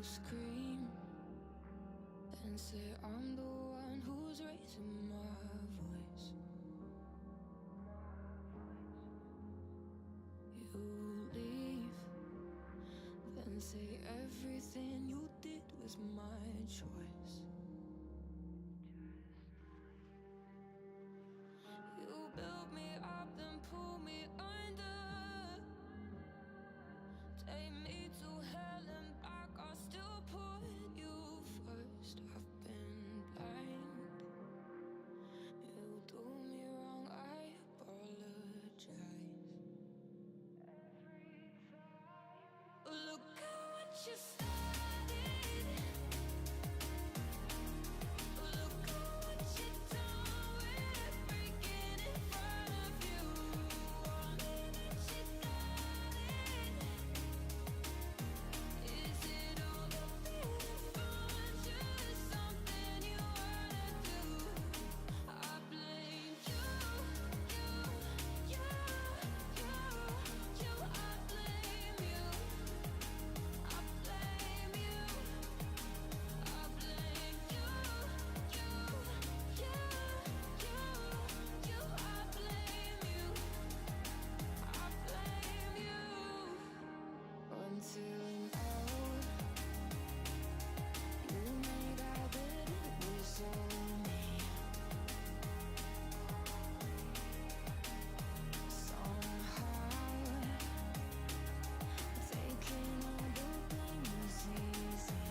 scream and say I'm the one who's raising my voice. You leave, then say everything you did was my choice. You build me up, then pull me under. Take me to hell and back, I'll still put you first. I've been blind. You do me wrong, I apologize. Look at what you started. Look at what you done with breaking in front of you. Only that you got it. Is it all a bit of fun? Just something you wanna do? I blame you, I blame you. I blame you, I blame you. I blame you, until now you made out that it was all me. Somehow taking all the blame was easy.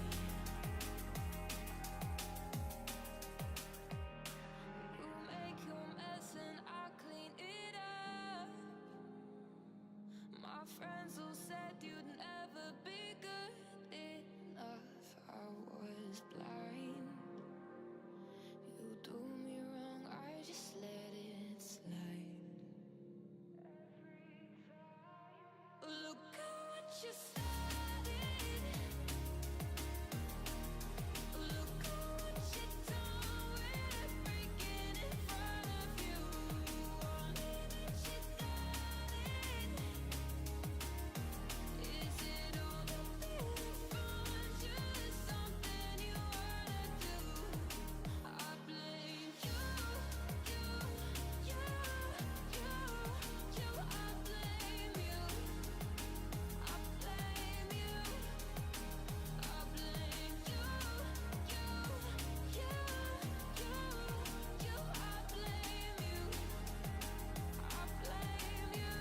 You make your mess and I clean it up. My friends all said you'd never be good enough. I was blind. You do me wrong, I just let it slide. Look at what you started. Look at what you done with breaking in front of you. Only that you got it. Is it all a bit of fun? Just something you wanna do? I blame you, I blame you. I blame you, I blame you, I blame you, I blame you.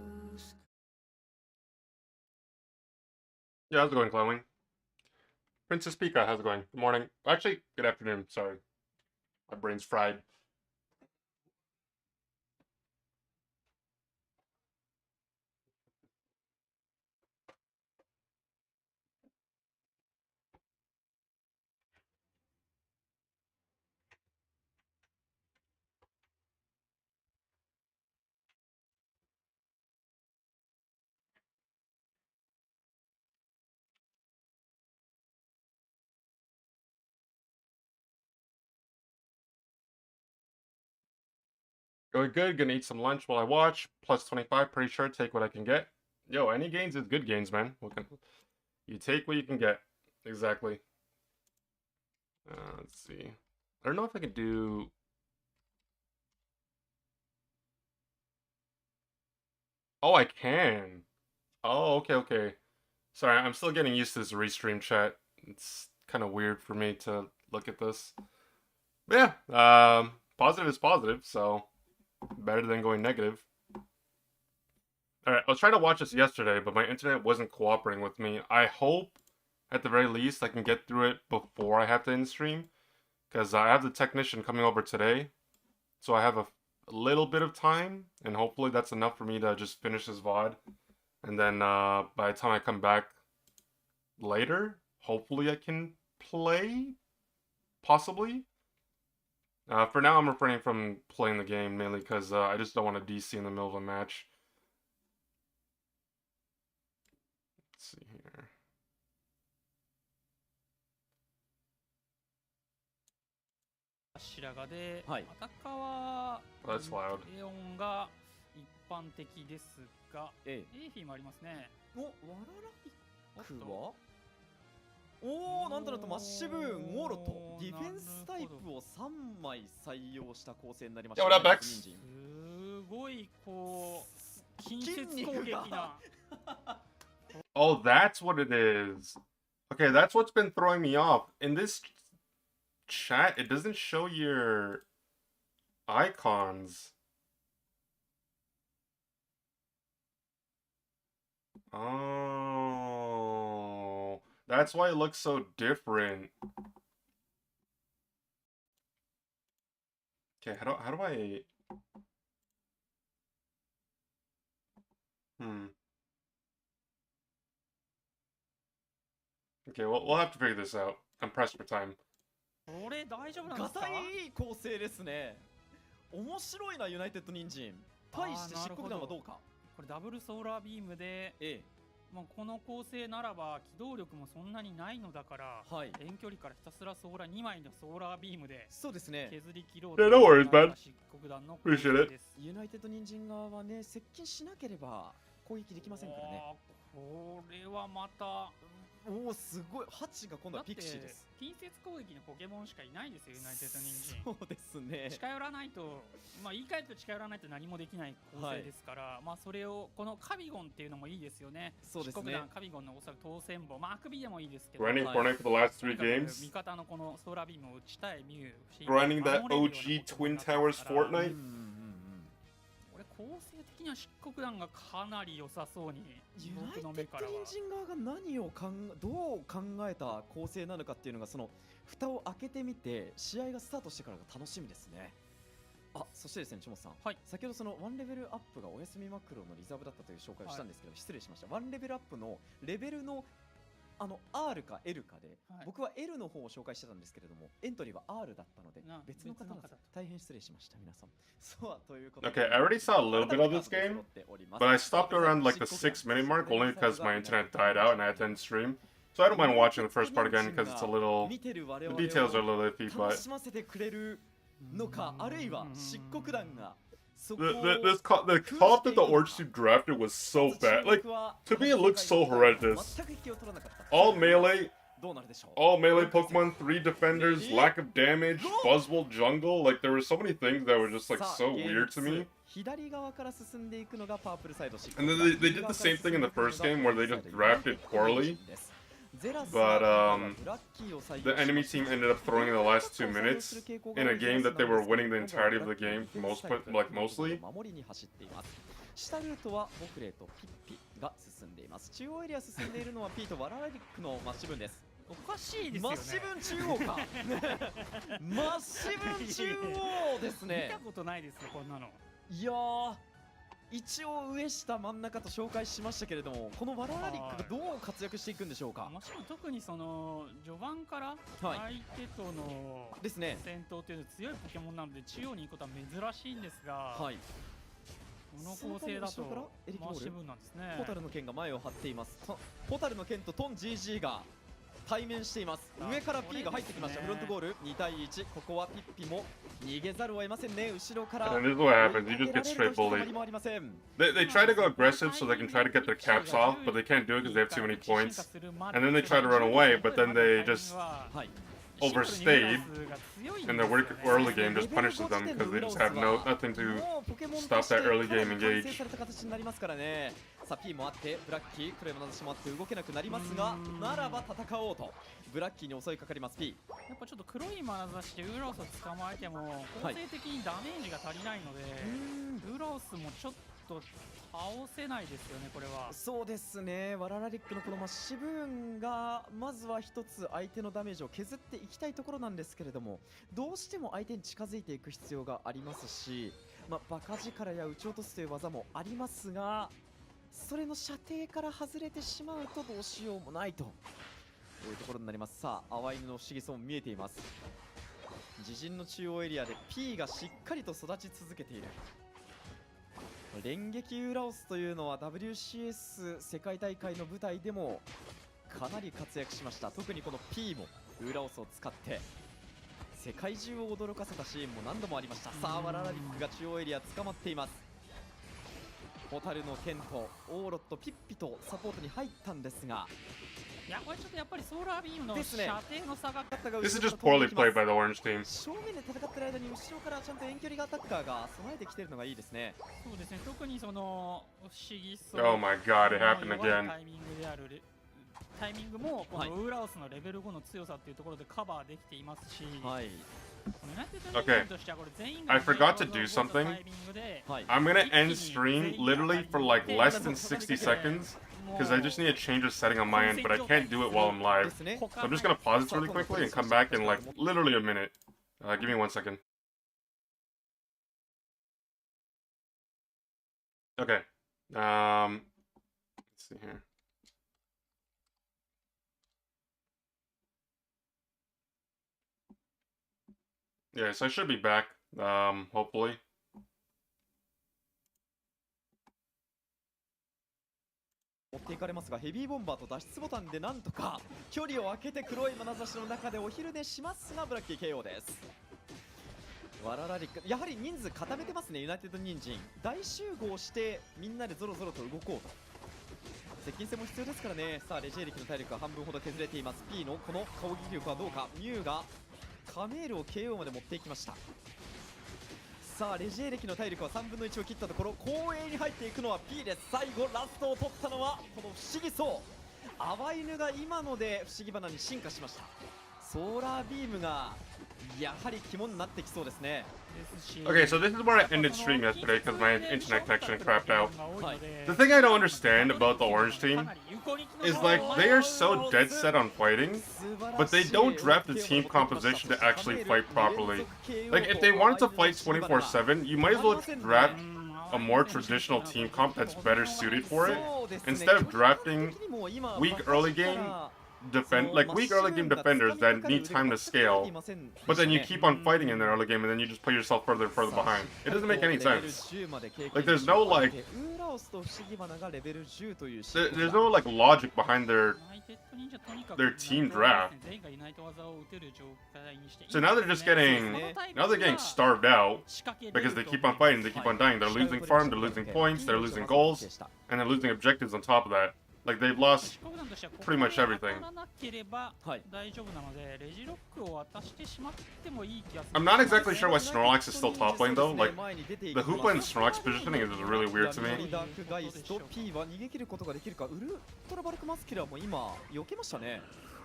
You Yeah, how's it going, Clowning? Princess Pika, how's it going? Good morning. Actually, good afternoon. Sorry. My brain's fried. Going good. Gonna eat some lunch while I watch. Plus 25. Pretty sure. Take what I can get. Yo, any gains is good gains, man. You take what you can get. Exactly. Let's see. I don't know if I could do. Oh, I can. Oh, okay, okay. Sorry, I'm still getting used to this restream chat. It's kind of weird for me to look at this. But yeah, positive is positive, so better than going negative. Alright, I was trying to watch this yesterday, but my internet wasn't cooperating with me. I hope, at the very least, I can get through it before I have to end stream. Because I have the technician coming over today. So I have a little bit of time, and hopefully that's enough for me to just finish this VOD. And then by the time I come back later, hopefully I can play? Possibly? For now, I'm refraining from playing the game, mainly because I just don't want to DC in the middle of a match. Let's see here.白髪で、はいアタッカーは That's loud. レオンが一般的ですが、えエーフィーもありますね。え、お、ワララピックはおお、なんとなくマッシブーン、ウォロとディフェンスタイプを3枚採用した構成になりました。いや、俺は Bex すごいこう近接攻撃な。Oh, that's what it is. Okay, that's what's been throwing me off. In this chat, it doesn't show your icons. Oh, that's why it looks so different. Okay, how do I... Okay, we'll have to figure this out. I'm pressed for time. これ大丈夫なんでガすか？タイいい構成ですね。面白いな、ユナイテッド人参。対して漆黒弾はどうか。これダブルソーラービームで、まあ、この構成ならば機動力もそんなにないのだから、はい、遠距離からひたすら2枚のソーラービームでそうですね、削り切ろう Yeah, no worries, man. 漆黒弾の構成です。ユナイテッド人参側はね、接近しなければ攻撃できませんからね。これはまたおお、すごい。ハチが今度はピクシーです。近接攻撃のポケモンしかいないですよ、ユナイテッド人参。そうですね。近寄らないと、まあ言い換えると近寄らないと何もできない構成ですから、はい、まあそれをこのカビゴンっていうのもいいですよね。そうですね。カビゴンのおそらく当選簿、まああくびでもいいですけど。Grinding Fortnite for the last 3 games. 味方のこのソーラービームを打ちたいミュウ。Grinding that OG Twin Towers Fortnite. これ構成的には漆黒弾がかなり良さそうに。ユナイテッド人参側が何をどう考えた構成なのかっていうのが、その蓋を開けてみて試合がスタートしてからが楽しみですね。あ、そしてですね、チモさん、はい、先ほどそのワンレベルアップがお休みマクロのリザーブだったという紹介をしたんですけど、失礼しました。ワンレベルアップのレベルのR か L かで、僕は L の方を紹介してたんですけれども、エントリーは R だったので別の方だった。大変失礼しました、皆さん。そうということで。Okay, I already saw a little bit of this game, but I stopped around like the 6-minute mark only because my internet died out and I had to end stream. So I don't mind watching the first part again because it's a little... The details are a little iffy, but... 楽しませてくれるのか、あるいは漆黒弾が The cop that the Orange Suit drafted was so bad. Like, to me it looks so horrendous. All melee Pokemon, 3 defenders, lack of damage, Buzzwole jungle. Like, there were so many things that were just like so weird to me. And then they did the same thing in the first game where they just drafted poorly. But the enemy team ended up throwing in the last 2 minutes in a game that they were winning the entirety of the game, mostly. 下ルートはボクレーとピッピが進んでいます。中央エリア進んでいるのはピーとワララリックのマッシブンです。おかしいですよね。マッシブン中央か。マッシブン中央ですね。見たことないですよ、こんなの。いやー、一応上下真ん中と紹介しましたけれども、このワララリックがどう活躍していくんでしょうか。もちろん特にその序盤から相手とのですね、戦闘というのは強いポケモンなので中央に行くことは珍しいんですが、はい、この構成だとマッシブンなんですね。ポタルの剣が前を張っています。ポタルの剣とトン GG が対面しています。上から P が入ってきました。フロントゴール2対1。ここはピッピも逃げざるを得ませんね。後ろから And this is what happens. You just get straight bullied. They try to go aggressive so they can try to get their caps off, but they can't do it because they have too many points. And then they try to run away, but then they just overstayed, and their early game just punishes them because they just have nothing to stop that early game engage. さあ P もあってブラッキー黒い眼差しもあって動けなくなりますが、ならば戦おうとブラッキーに襲いかかります P。 やっぱちょっと黒い眼差しでウーラオスを捕まえても構成的にダメージが足りないので、ウーラオスもちょっと倒せないですよねこれは。そうですね、ワララリックのこのシブーンがまずは一つ相手のダメージを削っていきたいところなんですけれども、どうしても相手に近づいていく必要がありますし、バカ力や撃ち落とすという技もありますが、それの射程から外れてしまうとどうしようもないというところになります。さあ淡犬の不思議そうも見えています。自陣の中央エリアで P がしっかりと育ち続けている。連撃ウーラオスというのは WCS 世界大会の舞台でもかなり活躍しました。特にこの P もウーラオスを使って世界中を驚かせたシーンも何度もありました。さあワララリックが中央エリア捕まっています。ホタルの剣とオーロットピッピとサポートに入ったんですが、いやこれちょっとやっぱりソーラービームのですね射程の差が This is just poorly played by the orange team. 正面で戦ってる間に後ろからちゃんと遠距離アタッカーが備えてきてるのがいいですね。そうですね、特にその不思議そう Oh my god, it happened 弱い again. タイミングであるタイミングもこのウーラオスのレベル5の強さっていうところでカバーできていますし、はい、Okay, I forgot to do something. I'm gonna end stream literally for like less than 60 seconds because I just need to change a setting on my end, but I can't do it while I'm live. ですね。 So I'm just gonna pause this really quickly and come back in like literally a minute. Give me 1 second. Okay. Let's see here. Yeah, so I should be back. Hopefully. 持っていかれますが、ヘビーボンバーと脱出ボタンでなんとか距離を空けて黒い眼差しの中でお昼寝しますがブラッキー KO です。ワララリックやはり人数固めてますね。ユナイテッド人参大集合してみんなでゾロゾロと動こうと。接近戦も必要ですからね。さあレジエリキの体力が半分ほど削れています。 P のこの攻撃力はどうか。ミュウがカメールを KO まで持っていきました。さあレジエ歴の体力は3分の1を切ったところ、後衛に入っていくのは P です。最後ラストを取ったのはこの不思議そう淡犬が今ので不思議花に進化しました。ソーラービームがやはり肝になってきそうですね。 Okay, so this is where I ended stream yesterday because my internet connection crapped out. The thing I don't understand about the orange team is like they are so dead set on fighting, but they don't draft the team composition to actually fight properly. Like if they wanted to fight 24/7, you might as well draft a more traditional team comp that's better suited for it instead of drafting weak early game weak early game defenders that need time to scale, but then you keep on fighting in the early game and then you just put yourself further and further behind. It doesn't make any sense. Like there's no like there's no like logic behind their team draft. So now they're getting starved out because they keep on fighting, they keep on dying. They're losing farm, they're losing points, they're losing goals, and they're losing objectives on top of that. Like they've lost pretty much everything. I'm not exactly sure why Snorlax is still top lane though. Like the Hoopa and Snorlax positioning is really weird to me.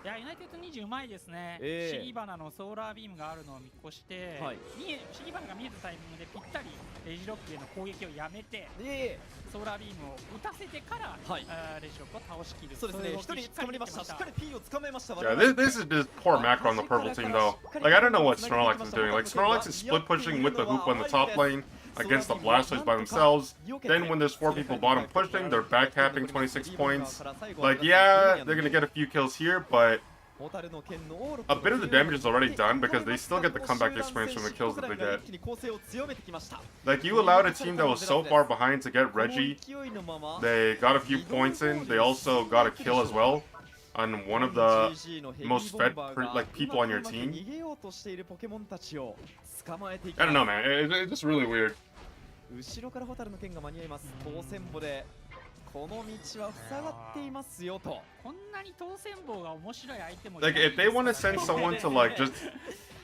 いやユナイテッド20うまいですね。不思議花のソーラービームがあるのを見越して、不思議花が見えたタイミングでぴったりレジロックへの攻撃をやめて、ソーラービームを打たせてから、レジロックを倒しきる。そうですね。一人捕まりました。しっかり P を捕まえました。Yeah, this is just poor macro on the purple team though. Like I don't know what Snorlax is doing. Like Snorlax is split pushing with the Hoopa on the top lane against the Blastoise by themselves. Then when there's 4 people bottom pushing, they're back tapping 26 points. Like yeah, they're gonna get a few kills here, but a bit of the damage is already done because they still get the comeback experience from the kills that they get. Like you allowed a team that was so far behind to get Reggie. They got a few points in. They also got a kill as well on one of the most fed like people on your team. I don't know, man. It's just really weird. 後ろからホタルの剣が間に合います。当選簿でこの道は塞がっていますよと。こんなに当選棒が面白い相手もい Like, ない if they want to send someone to, like, just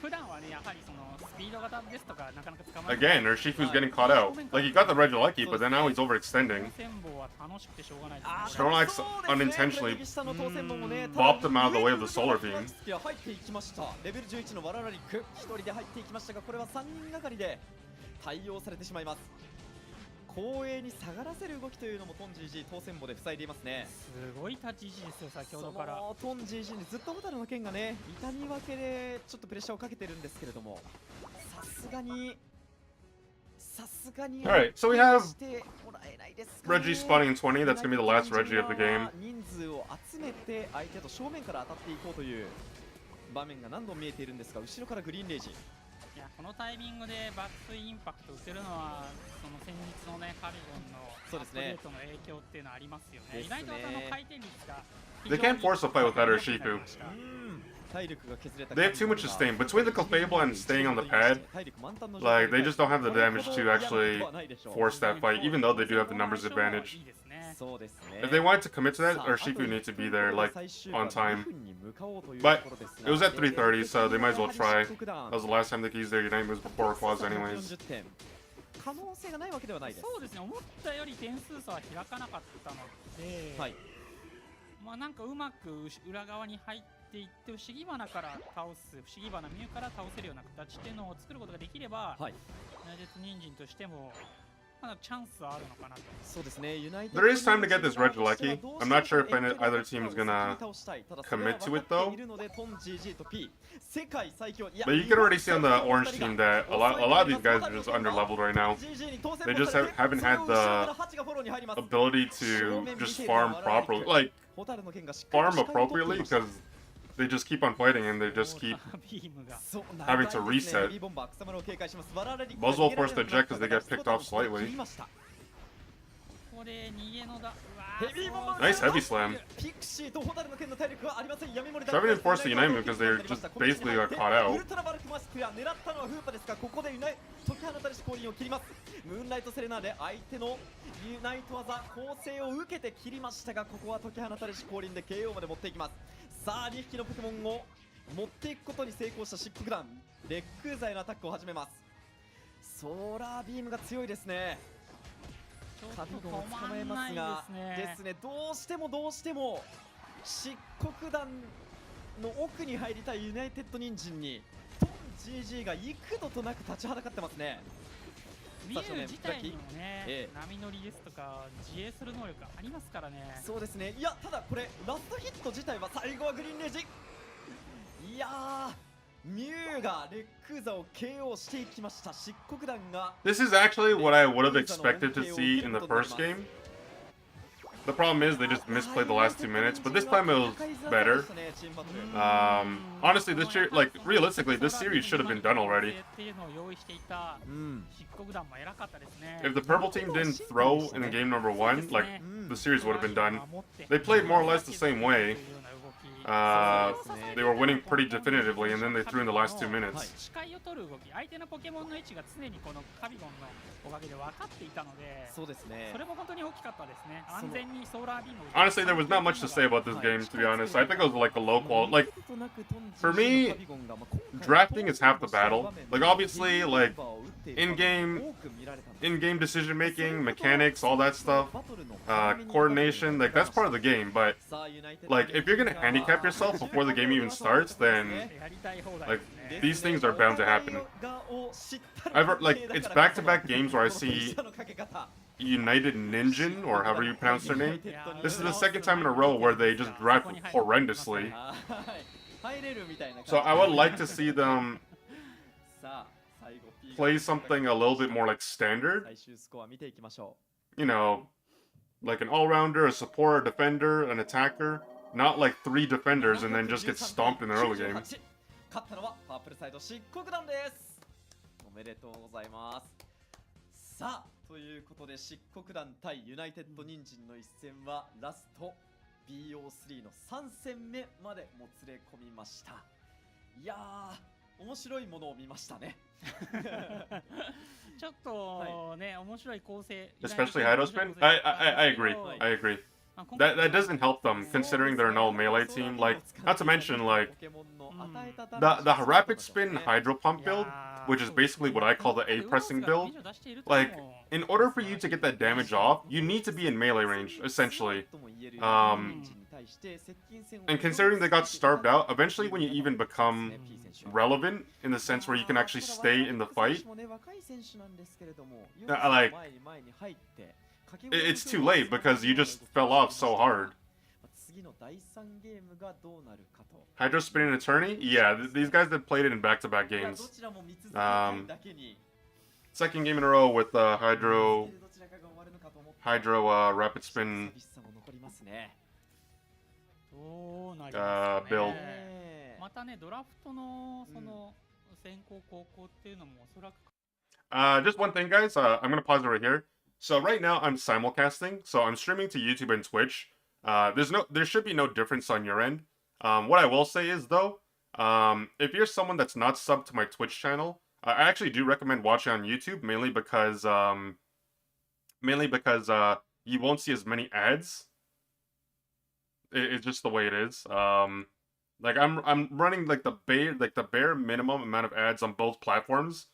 普段はね、やはりそのスピード型ですとかなかなか捕まらない。 again, Urshifu's getting caught out. Like, he got the Regieleki, but then now he's overextending. 当選棒は楽しくてしょうがないですね。 Snorlax unintentionally bopped him out of the way of the solar beam. 入っていきました。レベル11のワララリック一人で入っていきましたが、これは3人がかりで対応されてしまいます。後衛に下がらせる動きというのもトン GG 当選棒で塞いでいますね。すごい立ち位置ですよ、先ほどから。そのトン GG にずっとホタルの剣がね、痛み分けでちょっとプレッシャーをかけてるんですけれども、さすがに Alright, so we have してもらえないですかね。 Reggie spawning in 20. That's gonna be the last Reggie of the game. 人数を集めて相手と正面から当たっていこうという場面が何度も見えているんですが、後ろからグリーンレイジ。いや、このタイミングでバックインパクト打てるのは、その先日のね、カビゴンのアップデートの影響っていうのはありますよね。意外とその回転率が They can't force a fight with that Urshifu. 体力が削れた。 They have too much sustain. Between the Clefable and staying on the pad, like, they just don't have the damage to actually force that fight, even though they do have the numbers advantage. いいですね。 そうですね。 If they wanted to commit to that, Urshifu needs to be there, like, on time. But it was at 3:30, so they might as well try. That was the last time they could use their Unite moves before Quads anyways. 可能性がないわけではないです。そうですね、思ったより点数差は開かなかったので、はい。まあなんかうまく裏側に入っていって不思議花から倒す、不思議花ミュウから倒せるような形っていうのを作ることができれば、はい。ユナイテッド人参としてもまだチャンスはあるのかなと。そうですね。ユナイテッ There ド is time to get this Regieleki. I'm not sure if either team is gonna commit to it though. いるのでトン GG と P 世界最強。 But you can already see on the orange team that a lot of these guys are just under leveled right now. They just haven't had the ability to just farm properly, like farm appropriately, because they just keep on fighting and they just keep ビームが having to reset. Buzz will force the eject because they get picked off slightly. ここで逃げのだ。Nice heavy slam. Driving in force the Unite move because they're just basically got caught out. ウルトラバルクマスクや狙ったのはフーパですが、ここで解き放たれし降臨を切ります。ムーンライトセレナーで相手のユナイト技構成を受けて切りましたが、ここは解き放たれし降臨で KO まで持っていきます。さあ2匹のポケモンを持っていくことに成功した疾風団、レックーザへのアタックを始めます。ソーラービームが強いですね。カビゴンを捕まえますが、ですね、どうしても漆黒団の奥に入りたいユナイテッド人参にトン GG が幾度となく立ちはだかってますね。ミュウ自体にもね、波乗りですとか自衛する能力ありますからね。そうですね。いや、ただこれラストヒット自体は最後はグリーンレイジ。いやー、ミュウがレックーザを KO していきました。漆黒団が This is actually what I would have expected to see in the first game. The problem is they just misplayed the last 2 minutes, but this time it was better. Honestly, this year, like realistically, this series should have been done already. If the purple team didn't throw in game number 1, like the series would have been done. They played more or less the same way. They were winning pretty definitively, and then they threw in the last 2 minutes. 視界を取る動き、相手のポケモンの位置が常にこのカビゴンのおかげで分かっていたので、そうですね。それも本当に大きかったですね。安全にソーラービームを。Honestly, there was not much to say about this game, to be honest. I think it was like a low quality. Like, for me, drafting is half the battle. Like, obviously, like in-game decision making, mechanics, all that stuff, coordination, like that's part of the game. But like, if you're gonna handicap yourself before the game even starts, then like these things are bound to happen. It's back-to-back games where I see United Ninjin, or however you pronounce their name. This is the second time in a row where they just drive horrendously. So I would like to see them play something a little bit more like standard. You know, like an all-rounder, a support, a defender, an attacker. Not like 3 defenders and then just get stomped in the early game. 勝ったのはパープルサイド漆黒団です。おめでとうございます。さあ、ということで漆黒団対ユナイテッド人参の一戦はラスト BO3 の3戦目までもつれ込みました。いやー、面白いものを見ましたね。ちょっとね、面白い構成。 Especially Hydro Spin? I agree. I agree. That doesn't help them, considering they're no melee team. Like, not to mention, like, the Rapid Spin Hydro Pump build, which is basically what I call the A pressing build, like, in order for you to get that damage off, you need to be in melee range, essentially. And considering they got starved out, eventually when you even become relevant, in the sense where you can actually stay in the fight, like, it's too late because you just fell off so hard. Hydro Spinning Attorney? Yeah, these guys that played it in back-to-back games. Second game in a row with Hydro Rapid Spin build. またね、ドラフトのその先行後攻っていうのもおそらく just one thing, guys. I'm gonna pause it right here. So right now I'm simulcasting, so I'm streaming to YouTube and Twitch. There should be no difference on your end. What I will say is though, if you're someone that's not subbed to my Twitch channel, I actually do recommend watching on YouTube, mainly because you won't see as many ads. It's just the way it is. Like I'm running like the bare minimum amount of ads on both platforms.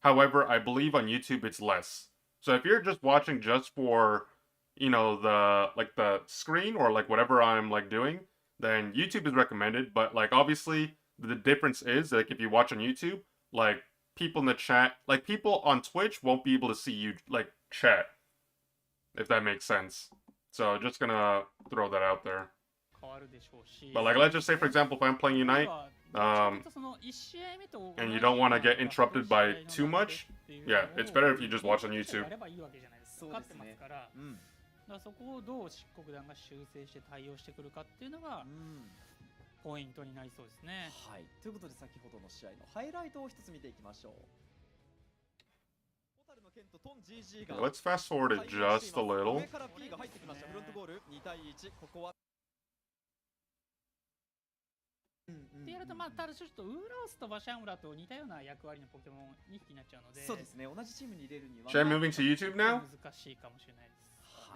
However, I believe on YouTube it's less. So if you're just watching just for, you know, the screen or like whatever I'm like doing, then YouTube is recommended. But like obviously the difference is like if you watch on YouTube, like people in the chat, like people on Twitch won't be able to see you like chat, if that makes sense. So just gonna throw that out there. But like let's just say for example if I'm playing Unite, and you don't want to get interrupted by too much, yeah, it's better if you just watch on YouTube. そこをどう漆黒団が修正して対応してくるかっていうのがポイントになりそうですね。はい。ということで先ほどの試合のハイライトを一つ見ていきましょう。 Let's fast forward it just a little. ってやるとまあただちょっとウーラオスとバシャンウラと似たような役割のポケモン2匹になっちゃうので、そうですね。同じチームに入れるには Should I moving to YouTube now? 難しいかもしれないです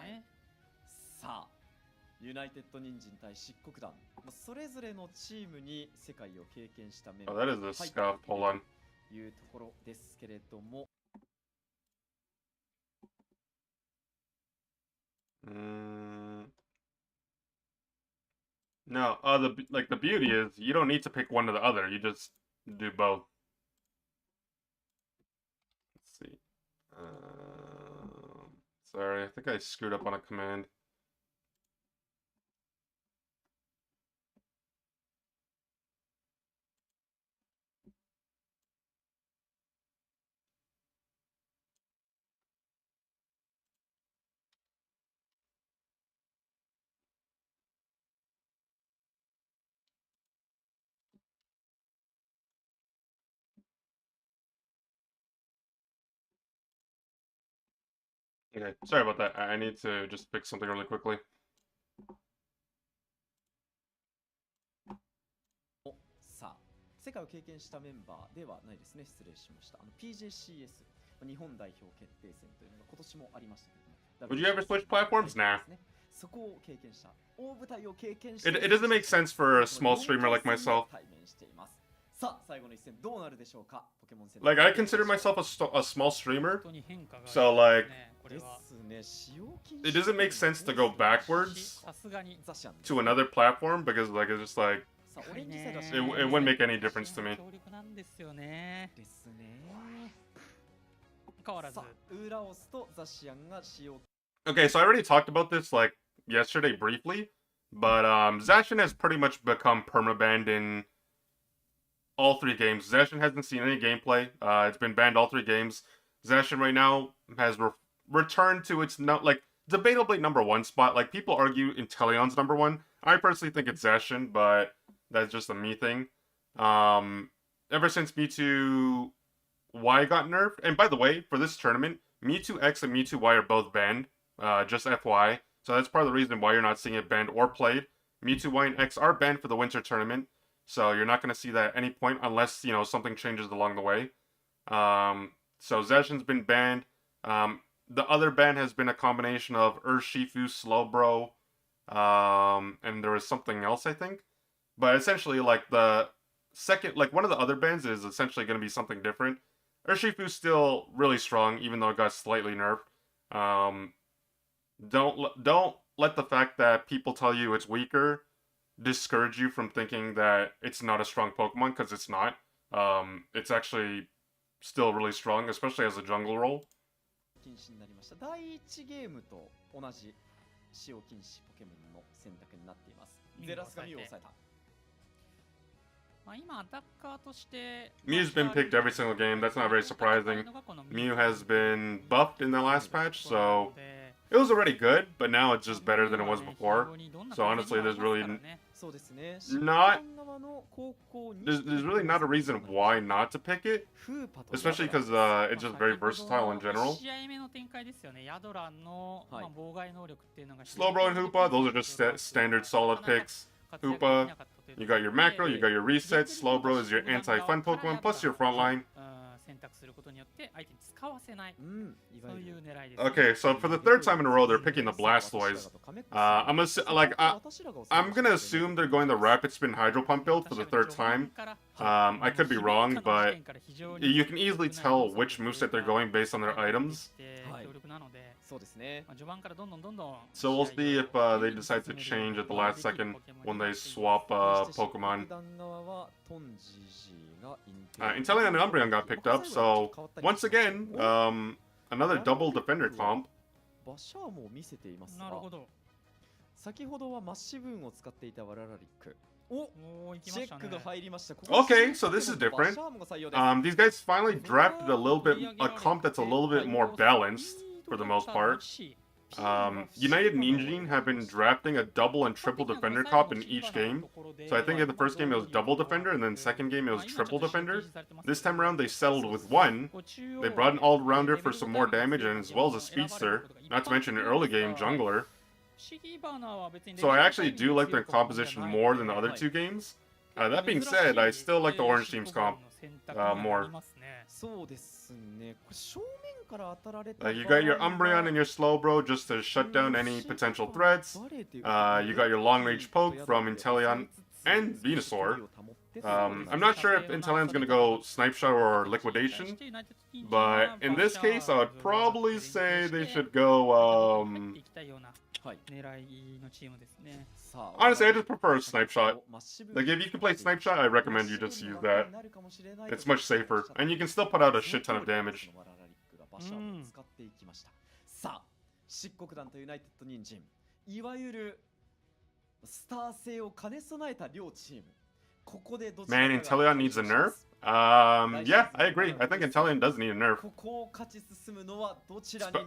ね。さあ、ユナイテッド人参対漆黒団、それぞれのチームに世界を経験したメンバ Oh, ー that is a scuff. Hold on. というところですけれども、 No, the beauty is you don't need to pick one or the other. You just do both. Let's see. Sorry, I think I screwed up on a command. Okay, sorry about that. I need to just fix something really quickly. さあ、世界を経験したメンバーではないですね。失礼しました。PJCS 日本代表決定戦というのが今年もありましたけども。 Would you ever switch platforms? Nah. そこを経験した大舞台を経験した。 It doesn't make sense for a small streamer like myself. 対面しています。さあ、最後の一戦どうなるでしょうか。ポケモン戦。 Like I consider myself a small streamer, so like it doesn't make sense to go backwards to another platform because like it's just like it wouldn't make any difference to me. Okay, so I already talked about this like yesterday briefly, but Zacian has pretty much become permabanned in all 3 games. Zacian hasn't seen any gameplay. It's been banned all 3 games. Zacian right now has returned to its debatably #1 spot. Like people argue Inteleon's #1. I personally think it's Zacian, but that's just a me thing. Ever since Mewtwo Y got nerfed, and by the way, for this tournament, Mewtwo X and Mewtwo Y are both banned. Just FY. So that's part of the reason why you're not seeing it banned or played. Mewtwo Y and X are banned for the winter tournament. So you're not going to see that at any point unless, something changes along the way. So Zacian's been banned. The other ban has been a combination of Urshifu, Slowbro, and there was something else, I think. But essentially, like, the second, like, one of the other bans is essentially going to be something different. Urshifu's still really strong, even though it got slightly nerfed. Don't let the fact that people tell you it's weaker discourage you from thinking that it's not a strong Pokemon, because it's not. It's actually still really strong, especially as a jungle role. 禁止になりました。第1ゲームと同じ使用禁止ポケモンの選択になっています。ゼラスがミュウを抑えた。今アタッカーとして Mew's been picked every single game. That's not very surprising. Mew has been buffed in the last patch, so it was already good, but now it's just better than it was before. So honestly, there's really not a reason why not to pick it, especially because it's just very versatile in general. Slowbro and Hoopa, those are just standard solid picks. Hoopa, you got your macro, you got your reset. Slowbro is your anti-fun Pokemon plus your frontline. Okay, so for the third time in a row, they're picking the Blastoise. I'm gonna assume they're going the Rapid Spin Hydro Pump build for the third time. I could be wrong, but you can easily tell which moveset they're going based on their items. So we'll see if they decide to change at the last second when they swap Pokemon. Inteleon and Umbreon got picked up, so once again, another double defender comp. バシャーも見せていますが、先ほどはマッシブーンを使っていたワララリック。お、チェックが入りました。Okay, so this is different. These guys finally drafted a comp that's a little bit more balanced for the most part. United Ninjin have been drafting a double and triple defender comp in each game. So I think in the first game it was double defender, and then second game it was triple defender. This time around they settled with one. They brought an all-rounder for some more damage and as well as a speedster, not to mention an early game jungler. So I actually do like their composition more than the other two games. That being said, I still like the Orange Team's comp more. Like, you got your Umbreon and your Slowbro just to shut down any potential threats. You got your long-range poke from Inteleon and Venusaur. I'm not sure if Inteleon's gonna go Snipe Shot or Liquidation, but in this case, I would probably say they should go, honestly, I just prefer Snipe Shot. Like, if you can play Snipe Shot, I recommend you just use that. It's much safer, and you can still put out a shit ton of damage. さあ、漆黒団とユナイテッドニンジン、いわゆるスター性を兼ね備えた両チーム。ここでどちらかが Man, Inteleon needs a nerf? Yeah, I agree. I think Inteleon does need a nerf.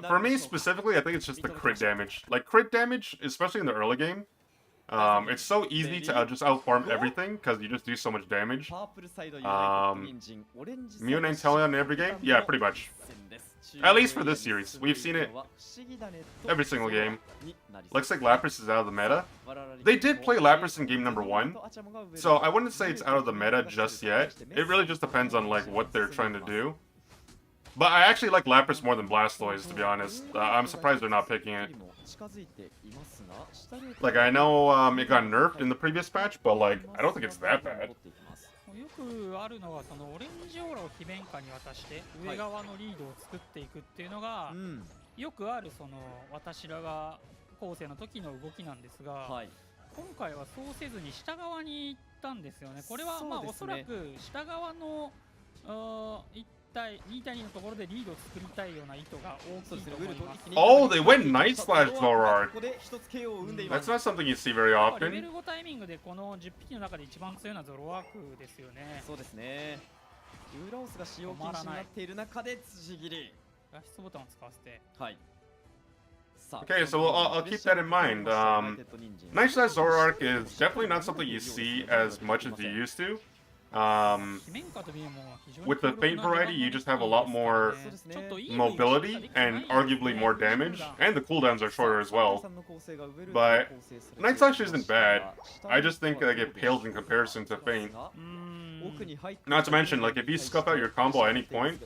For me specifically, I think it's just the crit damage. Like, crit damage, especially in the early game, it's so easy to just outfarm everything because you just do so much damage. Mew and Inteleon in every game? Yeah, pretty much. At least for this series. We've seen it every single game. Looks like Lapras is out of the meta. They did play Lapras in game number 1, so I wouldn't say it's out of the meta just yet. It really just depends on like what they're trying to do. But I actually like Lapras more than Blastoise, to be honest. I'm surprised they're not picking it. Like, I know it got nerfed in the previous patch, but like, I don't think it's that bad. よくあるのはそのオレンジオーラを非弁下に渡して上側のリードを作っていくっていうのが、よくあるその私らが構成の時の動きなんですが、今回はそうせずに下側に行ったんですよね。これはまあおそらく下側の1対2対2のところでリードを作りたいような意図が大きいと思います。Oh, they went Night Slash Zoroark. That's not something you see very レ often. ベル5タイミングでこの10匹の中で一番強いのはゾロワークですよね。そうですね。ユーラオスが使用禁止になっている中で辻切り。脱出ボタンを使わせて。はい。Okay, so I'll keep that in mind. Night Slash Zoroark is definitely not something you see as much as you used to. with the Fate variety, you just have a lot more mobility and arguably more damage, and the cooldowns are shorter as well. But Night Slash isn't bad. I just think like it pales in comparison to Feint. Not to mention, like if you scuff out your combo at any point,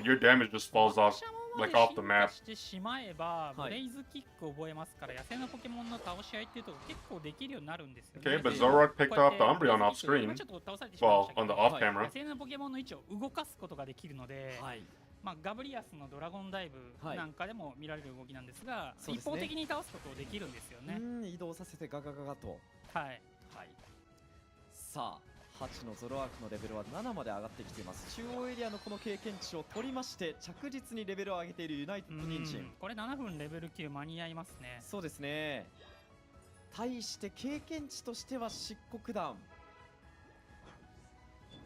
your damage just falls off like off the map. Okay, but Zoroark picked off the Umbreon off screen. Well, on the off camera. まあ、ガブリアスのドラゴンダイブなんかでも見られる動きなんですが、一方的に倒すことができるんですよね。移動させてガガガガと。はい。はい。さあ、8のゾロアークのレベルは7まで上がってきています。中央エリアのこの経験値を取りまして、着実にレベルを上げているユナイテッドニンジン。これ7分レベル9間に合いますね。そうですね。対して経験値としては漆黒弾。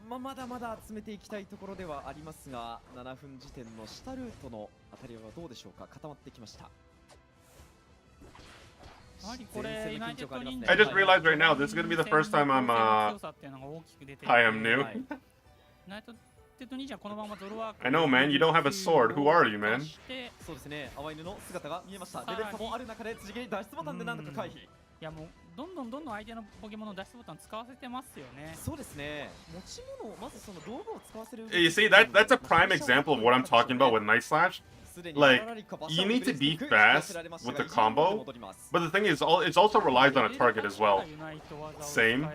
まだまだ集めていきたいところではありますが、7分時点の下ルートのあたりはどうでしょうか。固まってきました。I just realized right now this is going to be the first time I am new. I know, man. You don't have a sword. Who are you, man? そうですね。淡い布の姿が見えました。レベル差もある中で辻切り脱出ボタンで何とか回避。いやもうどんどん相手のポケモンの脱出ボタン使わせてますよね。そうですね。持ち物まずその道具を使わせる。You see, that's a prime example of what I'm talking about with Night Slash. Like, you need to be fast with the combo, but the thing is, it also relies on a target as well. Same.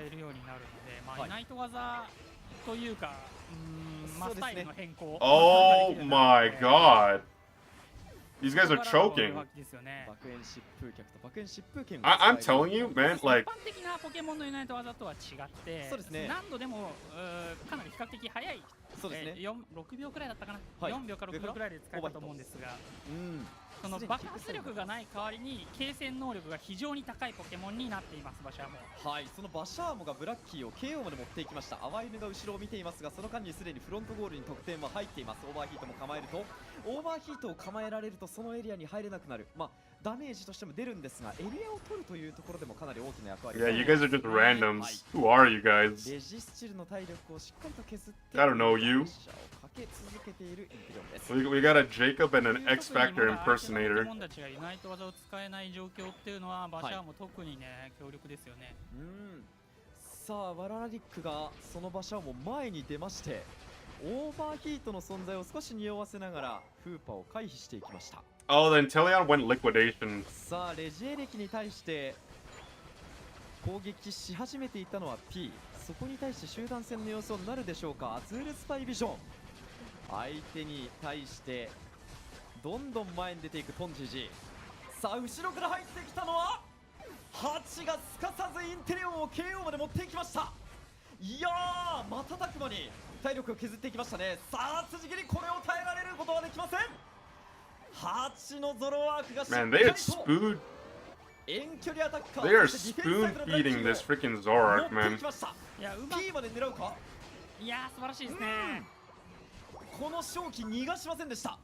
Oh my god. These guys are choking. I'm telling you, man, like... 一般的なポケモンのユナイト技とは違って何度でもかなり比較的早い6秒くらいだったかな、4秒か6秒くらいで使えたと思うんですが、その爆発力がない代わりに継戦能力が非常に高いポケモンになっています。バシャーモ。はい、そのバシャーモがブラッキーを KO まで持っていきました。淡い犬が後ろを見ていますが、その間にすでにフロントゴールに得点は入っています。オーバーヒートも構えると、オーバーヒートを構えられるとそのエリアに入れなくなる。まあダメージとしても出るんですが、エリアを取るというところでもかなり大きな役割。Yeah, you guys are just randoms. Who are you guys? レジスチルの体力をしっかりと削って I don't know you. We got a Jacob and an X Factor impersonator. ポケモンたちがユナイト技を使えない状況っていうのはバシャーも特にね強力ですよね。さあワララリックがそのバシャーも前に出まして、オーバーヒートの存在を少し匂わせながらフーパーを回避していきました。Oh, then Teleon went liquidation. さあレジエレキに対して攻撃し始めていたのは P。そこに対して集団戦の様子になるでしょうか。アズールスパイビジョン、相手に対してどんどん前に出ていくトンジジ。さあ後ろから入ってきたのはハチがすかさずインテリオンを KO まで持っていきました。いやー瞬く間に体力を削っていきましたね。さあ辻切り、これを耐えられることはできません。ハチのゾロワークがしっかりと Man, they are spoon feeding this freaking Zoroark, man. いや、P まで狙うか。いや素晴らしいですね。この勝機逃がしませんでした。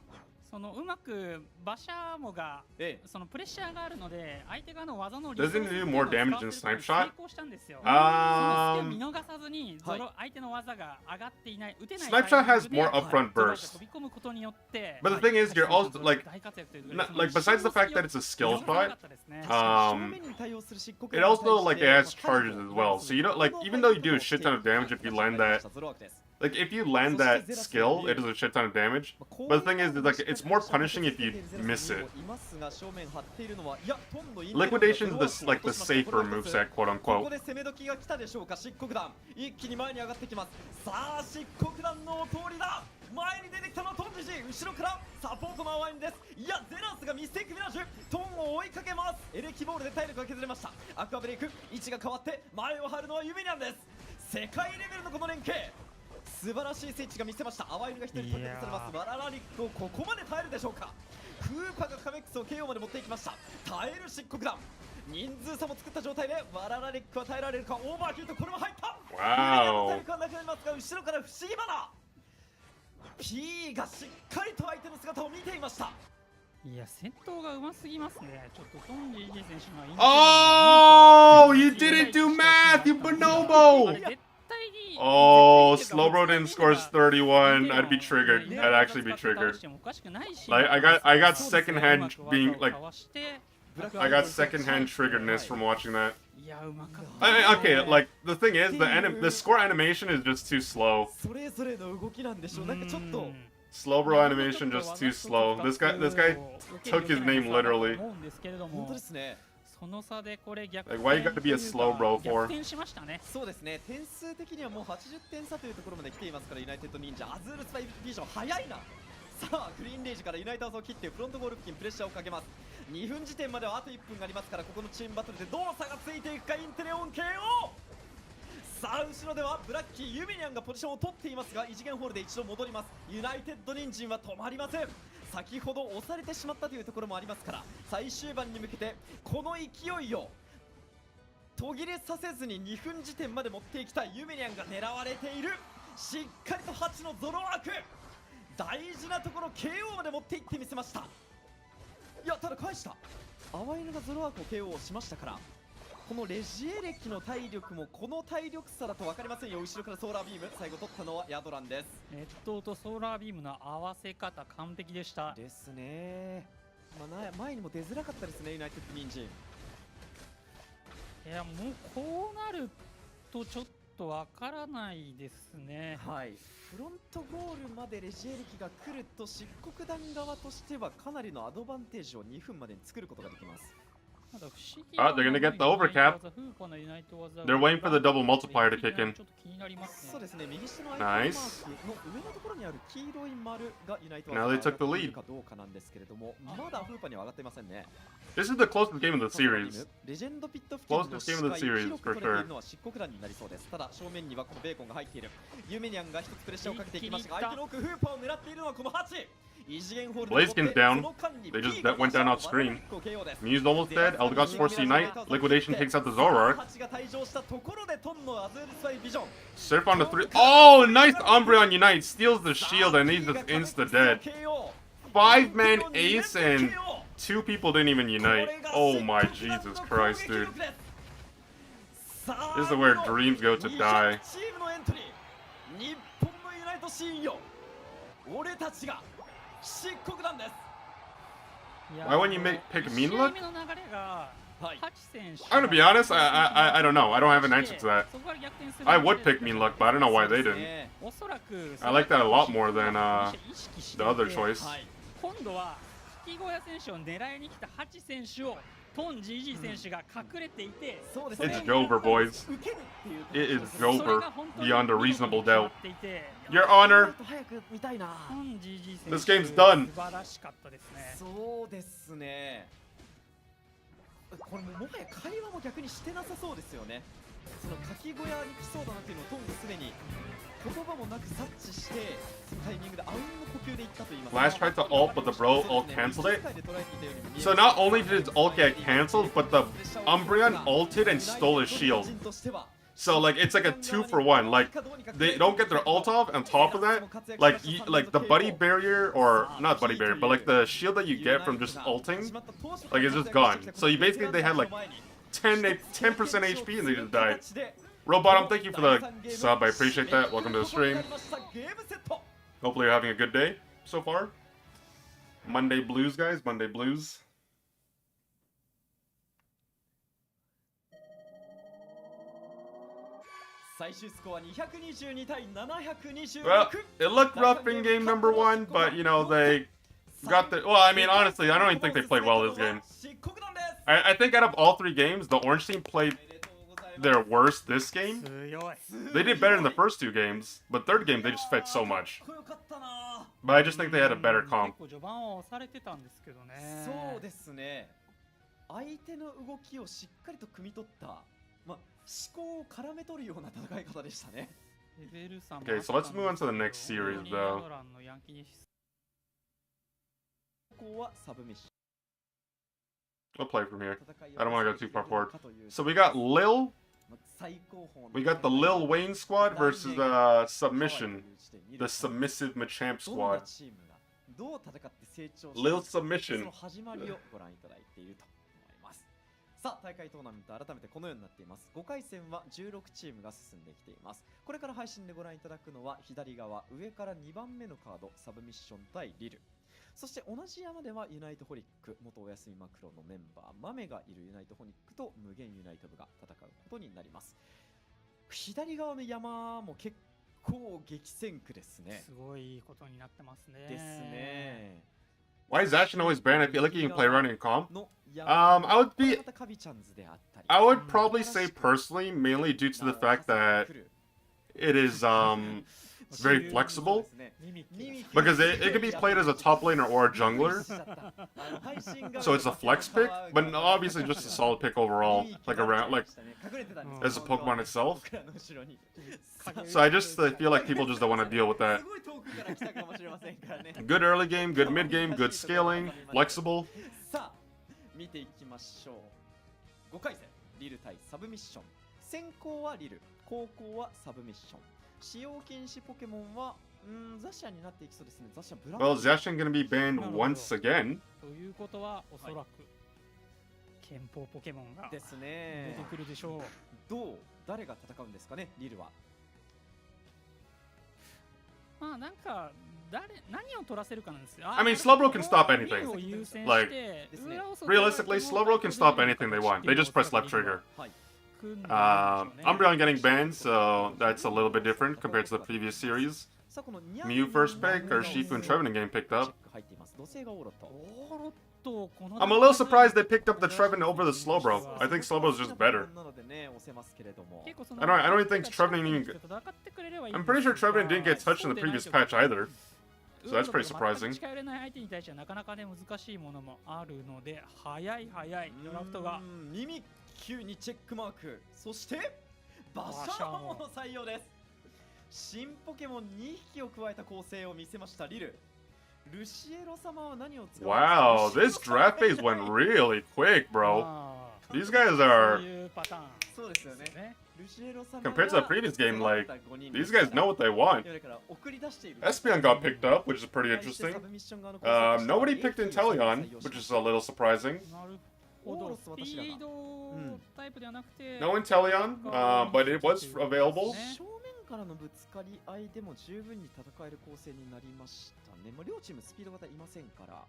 そのうまくバシャーモがそのプレッシャーがあるので相手側の技の Doesn't it do more damage than Snipe Shot? 成功したんですよ。その隙を見逃さずに相手の技が上がっていない、打てない。 Snipe Shot has more upfront burst. 飛び込むことによって But the thing is, you're also like besides the fact that it's a skill spot, it also like it has charges as well. So you don't like even though you do a shit ton of damage if you land that. Like if you land that skill, it does a shit ton of damage. But the thing is, like it's more punishing if you miss it. Liquidation is like the safer moveset, quote unquote. ここで攻め時が来たでしょうか。漆黒弾一気に前に上がってきます。さあ漆黒弾の通りだ。前に出てきたのはトンジジ、後ろからサポートのアワインです。いやゼラスがミステイクミラージュ、トンを追いかけます。エレキボールで体力が削れました。アクアブレイク、位置が変わって前を張るのはユミニャンです。世界レベルのこの連携、素晴らしいスイッチが見せました。アワイルが一人取り出されます。ワララリックをここまで耐えるでしょうか。フーパがカメックスを KO まで持っていきました。耐える漆黒弾、人数差も作った状態でワララリックは耐えられるか。オーバーヒート、これも入った。体力はなくなりますが後ろから不思議花 P がしっかりと相手の姿を見ていました。いや戦闘がうますぎますね。ちょっとトンジジ選手の Oh, you didn't do math, you bonobo! 絶対 Oh, Slowbro didn't scores 31. I'd be triggered. I'd actually be triggered. Like I got secondhand being like I got secondhand triggeredness from watching that. I mean, okay, like the thing is the score animation is just too slow. それぞれの動きなんでしょう。なんかちょっと Slowbro animation just too slow. This guy took his name literally. 本当ですね。 Like, why you got to be a slow bro for? そうですね。点数的にはもう80点差というところまで来ていますから、ユナイテッド忍者アズールスパイビジョン早いな。さあグリーンレイジからユナイターズを切ってフロントゴール付近プレッシャーをかけます。2分時点まではあと1分ありますから、ここのチームバトルでどう差がついていくか。インテレオン KO。 さあ後ろではブラッキーユミニャンがポジションを取っていますが、異次元ホールで一度戻ります。ユナイテッド人参は止まりません。先ほど押されてしまったというところもありますから、最終盤に向けてこの勢いを途切れさせずに2分時点まで持っていきたい。ユミニャンが狙われている。しっかりと8のゾロワーク、大事なところ KO まで持っていってみせました。いやただ返した。淡犬がゾロワークを KO しましたから、このレジエ歴の体力もこの体力差だと分かりませんよ。後ろからソーラービーム、最後取ったのはヤドランです。熱湯とソーラービームの合わせ方完璧でしたですね。前にも出づらかったですね、ユナイテッド人参。いやもうこうなるとちょっとわからないですね。はい、フロントゴールまでレジエ歴が来ると漆黒団側としてはかなりのアドバンテージを2分までに作ることができます。 Oh, they're gonna get the overcap. They're waiting for the double multiplier to kick in. そうですね、右下のアイコンマー Nice. クの上のところにある黄色い丸がユナイト Now they took the lead. かどうかなんですけれども、まだフーパーには上がっていませんね。 This is the closest game of the series. レジェンドピット付近の Closest 視 game of 界 the series, 広く for 取れてい sure. るのは漆黒団になりそうです。ただ正面にはこのベーコンが入っている。ユメニャンが一つプレッシャーをかけていきましたが、相手の奥フーパーを狙っているのはこの8。異次元ホールで Blazkin's down. They just went down off screen. Mew's almost dead. Eldegoss forced to unite. Liquidation takes out the Zoroark. Surf on the 3. Oh, nice Umbreon Unite. Steals the shield and he's just insta dead. 5-man ace and 2 people didn't even unite. Oh my Jesus Christ, dude. This is where dreams go to die. 日本のユナイトシーンよ、俺たちが漆黒団です。 Why wouldn't you pick Mean Look? 試合の流れが I'm gonna be honest, I don't know. I don't have an answer to that. I would pick Mean Luck, but I don't know why they didn't. I like that a lot more than the other choice. 今度は吹小屋選手を狙いに来たハチ選手をトン GG 選手が隠れていて、 It's Gober, boys. It is Gober, beyond a reasonable doubt. Your Honor, 早く見たいな。 this game's done. 素晴らしかったですね。そうですね。これもはや会話も逆にしてなさそうですよね。そのかき小屋に来そうだなっていうのをトンがすでに言葉もなく察知して、そのタイミングであうんの呼吸でいったと言いますか。 Flash tried to ult, but the bro ult canceled it. So not only did his ult get canceled, but the Umbreon ulted and stole his shield. So like it's like a 2-for-1. Like they don't get their ult off. On top of that, like the buddy barrier, or not buddy barrier, but like the shield that you get from just ulting, like it's just gone. So you basically they had like 10% HP and they just died. Robottom, thank you for the sub. I appreciate that. Welcome to the stream. Hopefully you're having a good day so far. Monday blues, guys. Monday blues. Well, it looked rough in game number 1, but you know they got the. Well, I mean, honestly, I don't even think they played well this game. I think out of all 3 games, the orange team played their worst this game. They did better in the first 2 games, but third game they just fed so much. But I just think they had a better comp. そうですね。相手の動きをしっかりと汲み取った、思考を絡め取るような戦い方でしたね。 Okay, so let's move on to the next series, though. ここはサブミッション。 We'll play from here. I don't want to go too far forward. So we got Lil. We got the Lil Wayne squad versus the Submission. The Submissive Machamp squad. Lil Submission. さあ大会トーナメント改めてこのようになっています。5回戦は16チームが進んできています。これから配信でご覧いただくのは左側上から2番目のカードサブミッション対リル、そして同じ山ではユナイトホリック元お休みマクロのメンバーマメがいるユナイトホニックと無限ユナイト部が戦うことになります。左側の山も結構激戦区ですね。すごいことになってますね。ですね。Why is Ashen always banned? I feel like he can play around in calm. の I would be. またカビちゃんズであったり I would probably say personally, mainly due to the fact that it is very flexible. そうですね Because it can be played as a top laner or a jungler. So it's a flex pick, but obviously just a solid pick overall, like around like as a Pokemon itself. So I just feel like people just don't want to deal with that. すごい遠くから来たかもしれませんからね。 Good early game, good mid game, good scaling, flexible. さあ見ていきましょう。5回戦リル対サブミッション。先行はリル、後攻はサブミッション。使用禁止ポケモンはザシャになっていきそうですね。ザシャブラン Well, is Zacian gonna be banned once again? ということはおそらく憲法ポケモンがです出ねて。くるでしょう。どう誰が戦うんですかねリルは。まあなんか何を取らせるかなんですよ。 I mean, Slowbro can stop anything. ミルを優先して Like, 裏を外 Realistically, Slowbro can stop anything they want. They just press left trigger. はい。 Umbreon getting banned, so that's a little bit different compared to the previous series. さあこの Mew first pick, or Shifu and Trevenant getting picked チェッ up. ク入っています。土星がオーロット。オーロットこの I'm a little surprised they picked up the Trevenant over the Slowbro. I think Slowbro's just better. なのでね押せますけれども。結構その I don't think Trevenant even. 戦ってくれればいいん I'm です pretty sure が Trevenant didn't get touched in the previous patch either. So that's pretty 全く surprising. 近寄れない相手に対してはなかなかね難しいものもあるので早いドラフトがミミッキュにチェックマーク。そしてバシャーモの採用です。新ポケモン2匹を加えた構成を見せましたリル。ルシエロ様は何を使う Wow, this draft phase went really quick, bro. あー These guys そう are. いうパターンそうですよね。ね。ルシエロ様 Compared to the previous game, like, these guys know what they want. だから送り出している Espeon got picked up, which is pretty interesting. Nobody picked Inteleon, which is a little surprising. なるほど。スピードタイプではなくて No Inteleon, but it was available. 正面からのぶつかり合いでも十分に戦える構成になりましたね。まあ、両チームスピード型いませんから。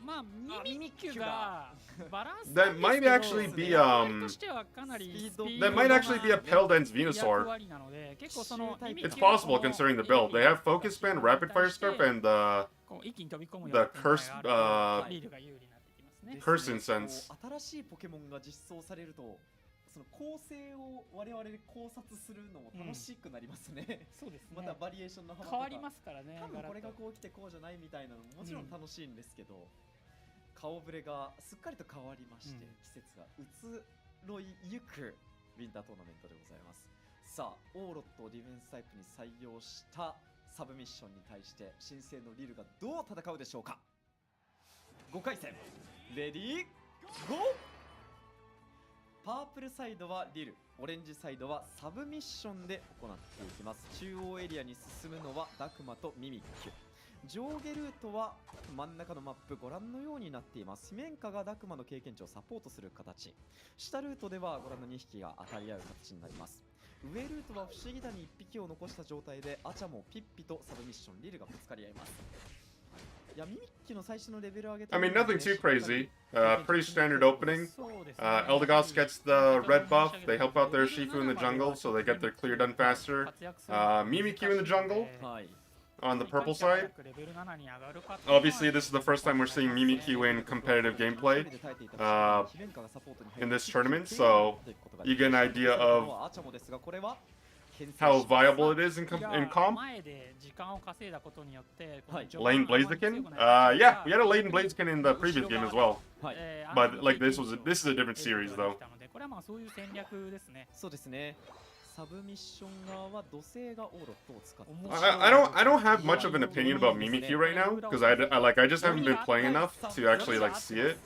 まあミミッキュがバランス That might actually be としてはかなり that might actually be a Peldens Venusaur. 役割なので結構その It's possible considering the build. They have Focus Span, Rapid Fire Scarf, and こう一気に飛び込む the ような Curse 展開があるとリールが有利になってきますね。 Curse Incense. こう新しいポケモンが実装されると、その構成を我々で考察するのも楽しくなりますね。そうですね。またバリエーションの幅とか変わりますからね。多分これがこう来てこうじゃないみたいなのももちろん楽しいんですけど、顔ぶれがすっかりと変わりまして、季節が移ろいゆくウィンタートーナメントでございます。さあオーロットをディフェンスタイプに採用したサブミッションに対して新生のリルがどう戦うでしょうか。5回戦レディーゴー。パープルサイドはリル、オレンジサイドはサブミッションで行っていきます。中央エリアに進むのはダクマとミミッキュ。上下ルートは真ん中のマップご覧のようになっています。面下がダクマの経験値をサポートする形、下ルートではご覧の2匹が当たり合う形になります。上ルートは不思議谷1匹を残した状態でアチャもピッピとサブミッションリルがぶつかり合います。いやミミッキュの最初のレベル上げ I mean, nothing too crazy. Pretty standard opening. そうですね。 Eldegoss gets the red buff. They help out their Shifu in the jungle, so they get their clear done faster. Mimikyu in the jungle はい。 on the purple side. レベル7に上がるか Obviously, this is the first time we're seeing Mimikyu in competitive gameplay in this tournament, so you get an idea of how viable it is in comp. 前で時間を稼いだことによってはい Lane Blaziken? Yeah, we had a Lane Blaziken in the previous game as well. はい。 But like this is a different series though. これはまあそういう戦略ですね。そうですね。サブミッション側は土星がオーロットを使って I don't have much of an opinion about Mimikyu right now because I just haven't been playing enough to actually like see it.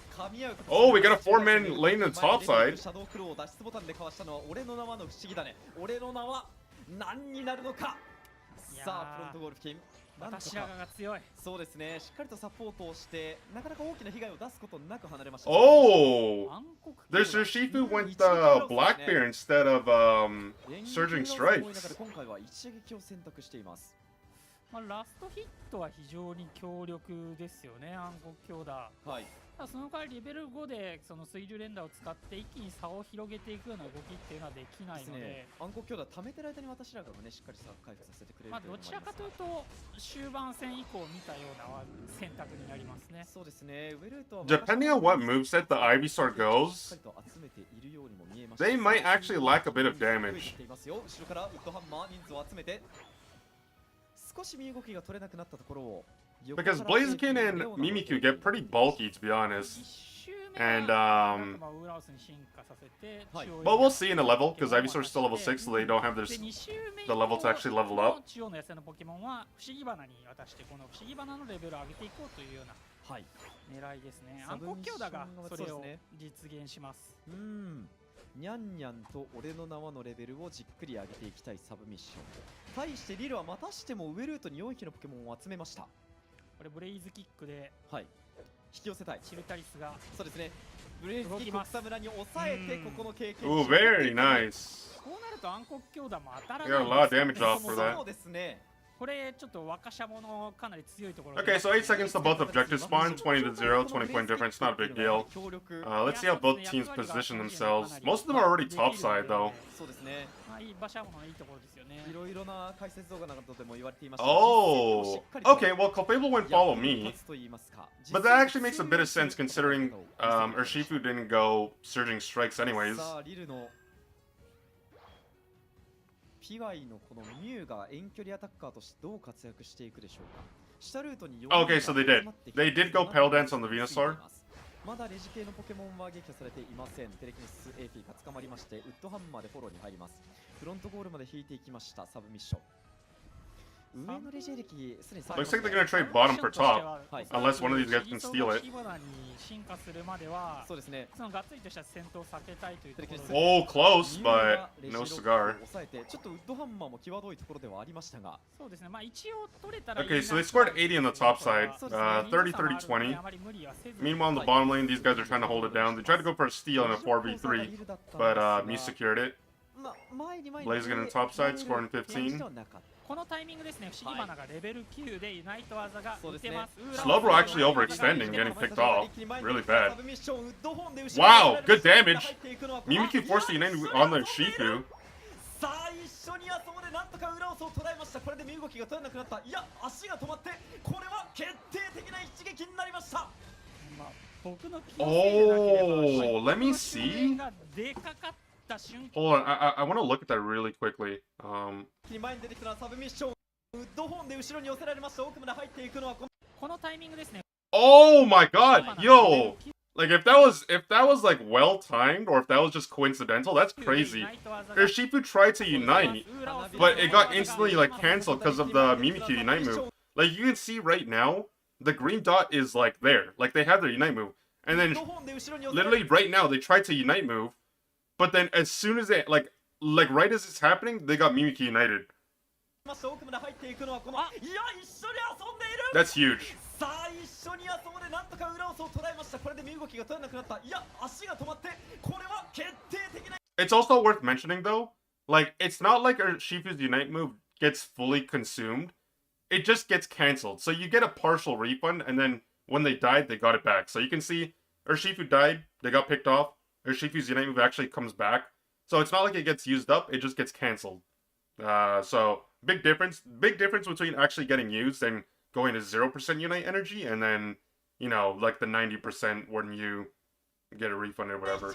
Oh, we got a 4-man lane in the top side. シャドウクローを脱出ボタンでかわしたのは俺の名はの不思議だね。俺の名は何になるのか。さあフロントゴール付近なんとか私らが強い。そうですね、しっかりとサポートをしてなかなか大きな被害を出すことなく離れました。 Oh! 暗黒 There's 兄弟 Urshifu went 一撃を Black Bear instead of 連撃 Surging を思いながら Strikes. 今回は一撃を選択しています。まあ、ラストヒットは非常に強力ですよね、暗黒兄弟。はい、ただその代わりレベル5でその水流連打を使って一気に差を広げていくような動きっていうのはできないので、ね、暗黒兄弟貯めてる間に私らがねしっかり差回復させてくれるまあ、というのもどちらかというと終盤戦以降見たような選択になりますね。そうですね、ウェルートは Depending on what moveset the Ivysaur しっ goes, かりと集めているようにも見えました。 they might actually lack a bit of 増え damage. てきていますよ。後ろからウッドハンマー人数を集めて少し身動きが取れなくなったところを Because Blaziken and Mimikyu get pretty bulky, to be honest. 1周目 And, はなんかまあウーラウスに進化させて、はい中央 But we'll see in the level, because Ivysaur's still level 6, so they don't have で this 2周目 the level to actually level up. 中央の野生のポケモンは不思議花に渡してこの不思議花のレベルを上げていこうというようなはい、狙いですね。サブミッション暗黒兄弟がそれをそうですね実現します。にゃんにゃんと俺の名はのレベルをじっくり上げていきたいサブミッション。対してリルはまたしても上ルートに4匹のポケモンを集めました。これブレイズキックではい、引き寄せたい。チルタリスがそうですね、ブレイズキック動きます草むらに抑えてうんここの経験 Ooh, very nice. こうなると暗黒兄弟も当たら They な got い a lot of ん damage ですよ off ね for そもそ that. もそうですね。これちょっと若者のかなり強いところ Okay, so 8 seconds to both objectives spawn, 20 to 0, 20 point difference, not a big deal. Let's see how both teams position themselves. Most of them are already topside, though. そうですね、まあいい馬車ものいいところですよね。いろいろな解説動画などでも言われていました。 Oh! Okay, well, Clefable won't follow me. But that actually makes a bit of sense considering Urshifu didn't go Surging Strikes anyways. さあリルのピワイのこのミュウが遠距離アタッカーとしてどう活躍していくでしょうか。下ルートに4 Okay, so they did. They did go Pale Dance on the Venusaur. まだレジ系のポケモンは撃破されていません。テレキネス AP が捕まりましてウッドハンマーでフォローに入ります。フロントゴールまで引いていきましたサブミッション。上のレジェ歴すでに Looks like they're gonna trade bottom for top. はい、 Unless one of these guys can steal it. 不思議花に進化するまではそうですね。そのがっつりとした戦闘を避けたいというところで Oh, close, ミュウ but がレジ no ロックを cigar. 抑えてちょっとウッドハンマーも際どいところではありましたが、そうですね。まあ一応取れたらいい Okay, な so they scored 80 on the top side. 30, 30, あ 20. まり無理はせず Meanwhile, in the bottom lane, these guys are trying to hold it down. They tried to go for a steal in a 4v3, but Mew secured it. Blaziken on the top side, scoring 15. このタイミングですね。不思議花がレベル9でユナイト技が打てます。 Slowbro actually overextending, getting picked off. Really bad. Wow, good damage. Mimikyu forced the Unite on the Shifu. さあ一緒に遊ぼうでなんとか裏を捉えました。これで身動きが取れなくなった。いや足が止まってこれは決定的な一撃になりました。まあ僕の気のせいでなければ Oh, let me see. が出かかった瞬間 Hold on, I want to look at that really quickly. 前に出てきたのはサブミッション。ウッドホーンで後ろに寄せられました。奥まで入っていくのはこのタイミングですね。 Oh my god, yo! Like if that was like well timed, or if that was just coincidental, that's crazy. Urshifu tried to unite, but it got instantly like canceled because of the Mimikyu unite move. Like you can see right now, the green dot is like there, like they have their unite move, and then literally right now they tried to unite move, but then as soon as they like right as it's happening, they got Mimikyu united. That's huge. さあ一緒に遊ぼうでなんとか裏を捉えました。これで身動きが取れなくなった。いや足が止まってこれは決定的な。 It's also worth mentioning though, like it's not like Urshifu's unite move gets fully consumed. It just gets cancelled. So you get a partial refund, and then when they died, they got it back. So you can see Urshifu died, they got picked off. Urshifu's unite move actually comes back. So it's not like it gets used up, it just gets cancelled. So big difference between actually getting used and going to 0% unite energy, and then, you know, like the 90% when you get a refund or whatever.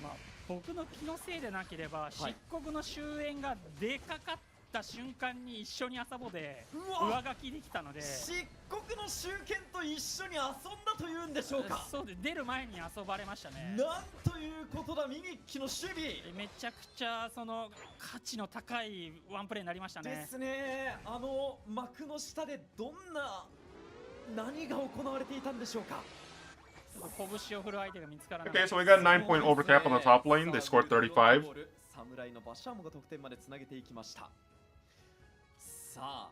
まあ僕の気のせいでなければ漆黒の終焉が出かかった瞬間に一緒に遊ぼうで上書きできたので、漆黒の集権と一緒に遊んだというんでしょうか。そうで出る前に遊ばれましたね。なんということだ。ミミッキの守備めちゃくちゃその価値の高いワンプレーになりましたね。ですね。幕の下でどんな何が行われていたんでしょうか。拳を振る相手が見つからない。 Okay, so we got 9-point overcap on the top lane. They scored 35. 侍のバシャームが得点までつなげていきました。さあ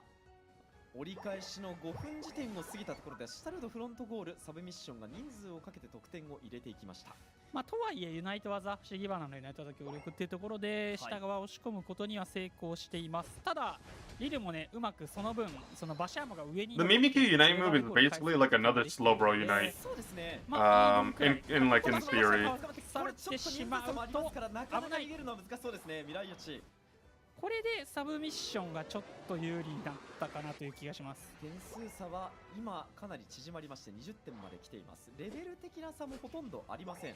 折り返しの5分時点を過ぎたところでシュタルドフロントゴールサブミッションが人数をかけて得点を入れていきました。まあ、とはいえユナイト技不思議花のユナイト技協力っていうところで下側を押し込むことには成功しています。ただリルもねうまくその分そのバシャーモが上に The Mimikyu Unite move is basically like another Slowbro Unite. そうですね。In like in theory. これちょっと人数差もありますからなかなか逃げるのは難しそうですね。未来予知。これでサブミッションがちょっと有利になったかなという気がします。点数差は今かなり縮まりまして20点まで来ています。レベル的な差もほとんどありません。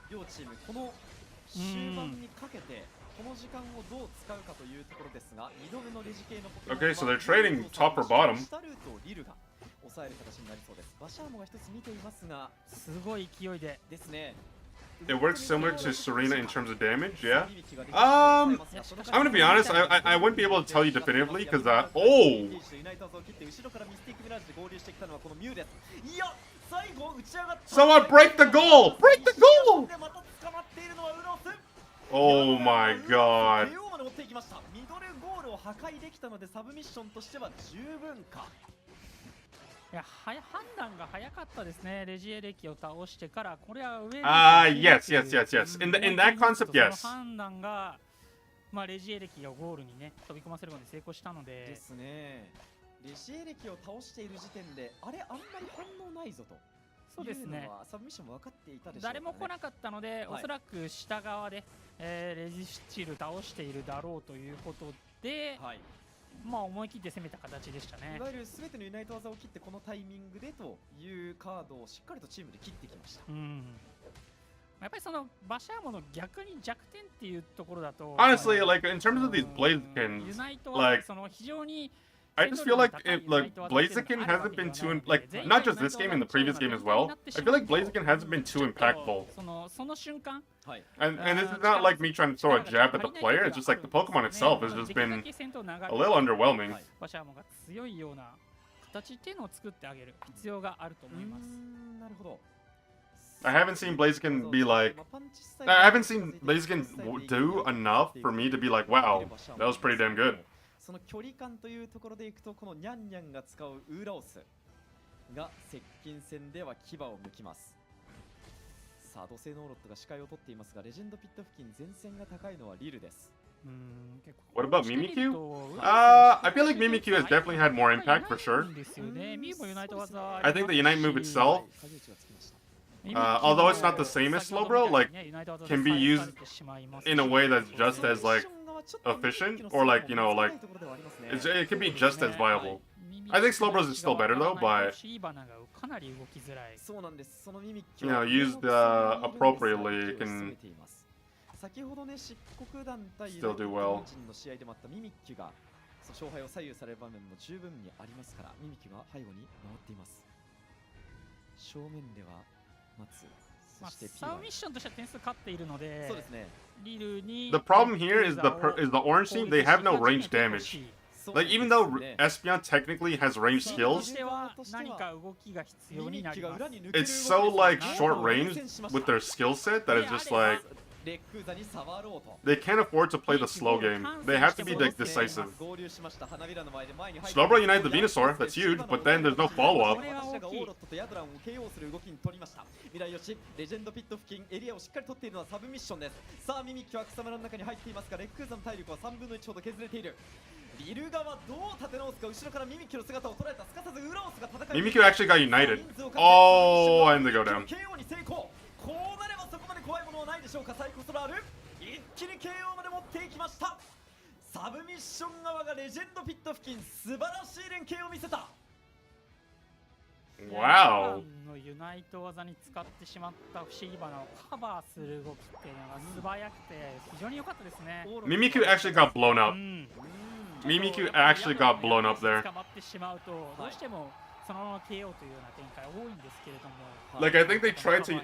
両チームこの終盤にかけてこの時間をどう使うかというところですが、2度目のレジ系のポケモン Okay, so they're trading top or bottom. 下ルートをリルが抑える形になりそうです。バシャーモが一つ見ていますがすごい勢いでですね。It works similar to Serena in terms of damage, yeah. I'm gonna be honest, I wouldn't be able to tell you definitively because oh! Someone break the goal! Break the goal! Oh my god. ミドルゴールを破壊できたのでサブミッションとしては十分か。いや判断が早かったですね。レジエレキを倒してからこれは上に Yes. In that concept, yes. その判断がまあレジエレキをゴールにね飛び込ませるので成功したので。ですね。レジエレキを倒している時点であれあんまり反応ないぞと。そうですね。サブミッション分かっていたでしょうかね。誰も来なかったので、おそらく下側で、レジスチル倒しているだろうということで、まあ思い切って攻めた形でしたね。いわゆる全てのユナイト技を切ってこのタイミングでというカードをしっかりとチームで切ってきました。やっぱりそのバシャーモの逆に弱点っていうところだと Honestly, like in terms of these Blazekins, ユナイトは like その非常に I just feel like Blaziken hasn't been too not just this game, in the previous game as well. I feel like Blaziken hasn't been too impactful. その瞬間 And this is not like me trying to throw a jab at the player. It's just like the Pokemon itself has just been a little underwhelming. バシャーモが強いような形っていうのを作ってあげる必要があると思います。なるほど。I haven't seen Blaziken be like. I haven't seen Blaziken do enough for me to be like, wow, that was pretty damn good. その距離感というところでいくとこのニャンニャンが使うウーラオスが接近戦では牙を剥きます。さあ土星ノーロットが視界を取っていますがレジェンドピット付近前線が高いのはリルです。What about Mimikyu? I feel like Mimikyu has definitely had more impact for sure. I think the Unite move itself, although it's not the same as Slowbro, like can be used in a way that's just as like efficient or like like it can be just as viable. I think Slowbros is still better though, but used appropriately, it can still do well. 勝敗を左右される場面も十分にありますからミミキュが背後に回っています。正面では待つ。サブミッションとしては点数勝っているので、そうですね。リルに The problem here is the orange team. They have no range damage. Like even though Espeon technically has range skills, it's so like short range with their skill set that it's just like they can't afford to play the slow game. They have to be like decisive. Slowbro Unite the Venusaur, that's huge, but then there's no follow-up. 未来よしレジェンドピット付近エリアをしっかり取っているのはサブミッションです。さあミミッキュは草むらの中に入っていますがレックーザの体力は3分の1ほど削れている。リル側どう立て直すか。後ろからミミッキュの姿を捉えた。すかさずウラオスが戦い。Mimikyu actually got united. Oh, and they go down. こうなればそこまで怖いものはないでしょうか。サイコスラール一気に KO まで持っていきました。サブミッション側がレジェンドピット付近素晴らしい連携を見せた。Wow. のユナイト技に使ってしまった不思議花をカバーする動きっていうのが素早くて非常に良かったですね。Mimikyu actually got blown up. Mimikyu actually got blown up there. 捕まってしまうとどうしてもそのまま KO というような展開多いんですけれども。Like I think they tried to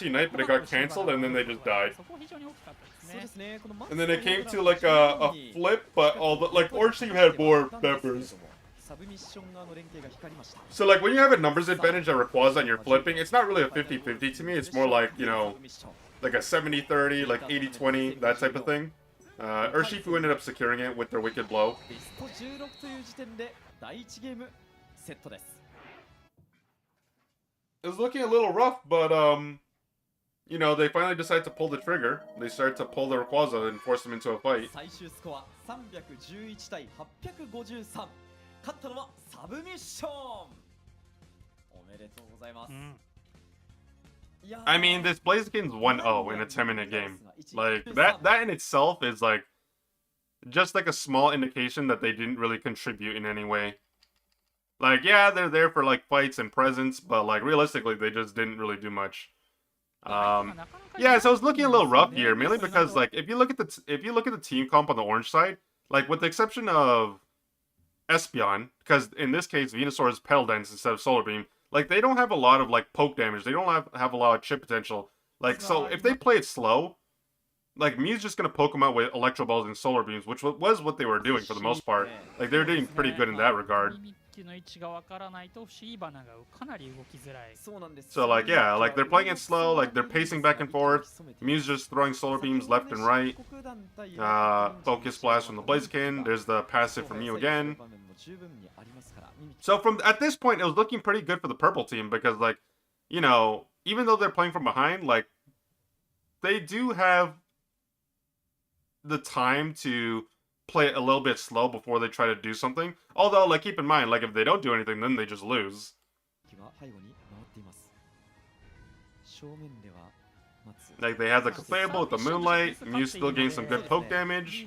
unite, but it got cancelled, and then they just died. そこ非常に大きかったですね。And then it came to like a flip, but all the like Orange team had more members. So like when you have a numbers advantage that requires that you're flipping, it's not really a 50-50 to me. It's more like, like a 70-30, like 80-20, that type of thing. Urshifu ended up securing it with their wicked blow. ベスト16という時点で第1ゲームセットです。 It was looking a little rough, but you know, they finally decided to pull the trigger. They started to pull the Rayquaza and force them into a fight. 最終スコア311対853。勝ったのはサブミッション。おめでとうございます。I mean, this Blaziken's 1-0 in a 10-minute game. Like, that in itself is like just like a small indication that they didn't really contribute in any way. Like, yeah, they're there for like fights and presents, but like realistically, they just didn't really do much. Yeah, so it's looking a little rough here, mainly because like if you look at the team comp on the orange side, like with the exception of Espeon, because in this case Venusaur is Pedal Dance instead of Solar Beam, like they don't have a lot of like poke damage. They don't have a lot of chip potential. Like, so if they play it slow, like Mew's just gonna poke them out with Electro Balls and Solar Beams, which was what they were doing for the most part. Like they were doing pretty good in that regard. So like yeah, like they're playing it slow, like they're pacing back and forth. Mew's just throwing Solar Beams left and right. Focus Blast from the Blaziken. There's the passive from Mew again. So at this point, it was looking pretty good for the purple team because like, you know, even though they're playing from behind, like they do have the time to play it a little bit slow before they try to do something. Although, like, keep in mind, like, if they don't do anything, then they just lose. Like, they have the Clefable with the Moonlight. Mew still gains some good poke damage.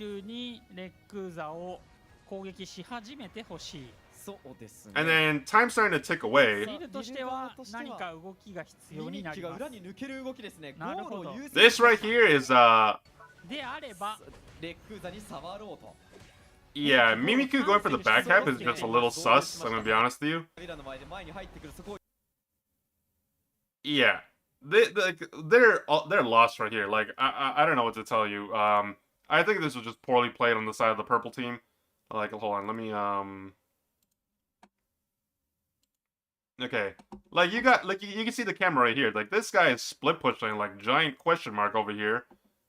And then, time's starting to tick away. This right here is, yeah, Mimikyu going for the back half is just a little sus, I'm gonna be honest with you. Yeah. They're lost right here. Like, I don't know what to tell you. I think this was just poorly played on the side of the purple team. Like, hold on, let me, okay. Like, you can see the camera right here. Like, this guy is split pushing, like, giant question mark over here.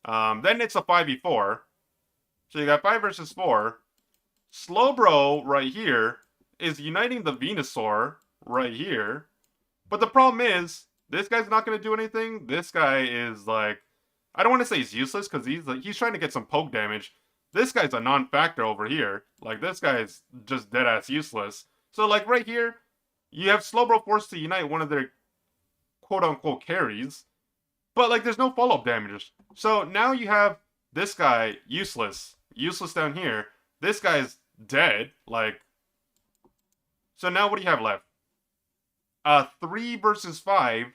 Then it's a 5v4. So you got 5 versus 4. Slowbro right here is uniting the Venusaur right here. But the problem is, this guy's not going to do anything. This guy is like, I don't want to say he's useless because he's trying to get some poke damage. This guy's a non-factor over here. Like, this guy is just dead-ass useless. So, like, right here, you have Slowbro forced to unite one of their quote-unquote carries. But, like, there's no follow-up damage. So, now you have this guy useless. Useless down here. This guy's dead. Like, so now what do you have left? 3 versus 5.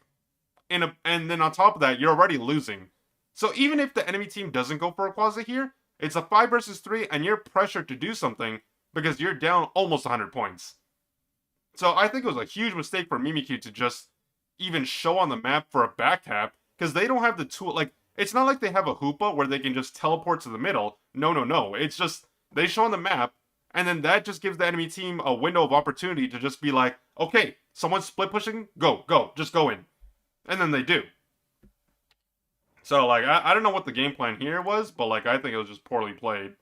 And then on top of that, you're already losing. So, even if the enemy team doesn't go for a Rayquaza here, it's a 5 versus 3, and you're pressured to do something because you're down almost 100 points. So, I think it was a huge mistake for Mimikyu to just even show on the map for a back tap. Because they don't have the tool, like, it's not like they have a Hoopa where they can just teleport to the middle. No. It's just, they show on the map, and then that just gives the enemy team a window of opportunity to just be like, okay, someone's split pushing, go, just go in. And then they do. So, like, I don't know what the game plan here was, but, like, I think it was just poorly played.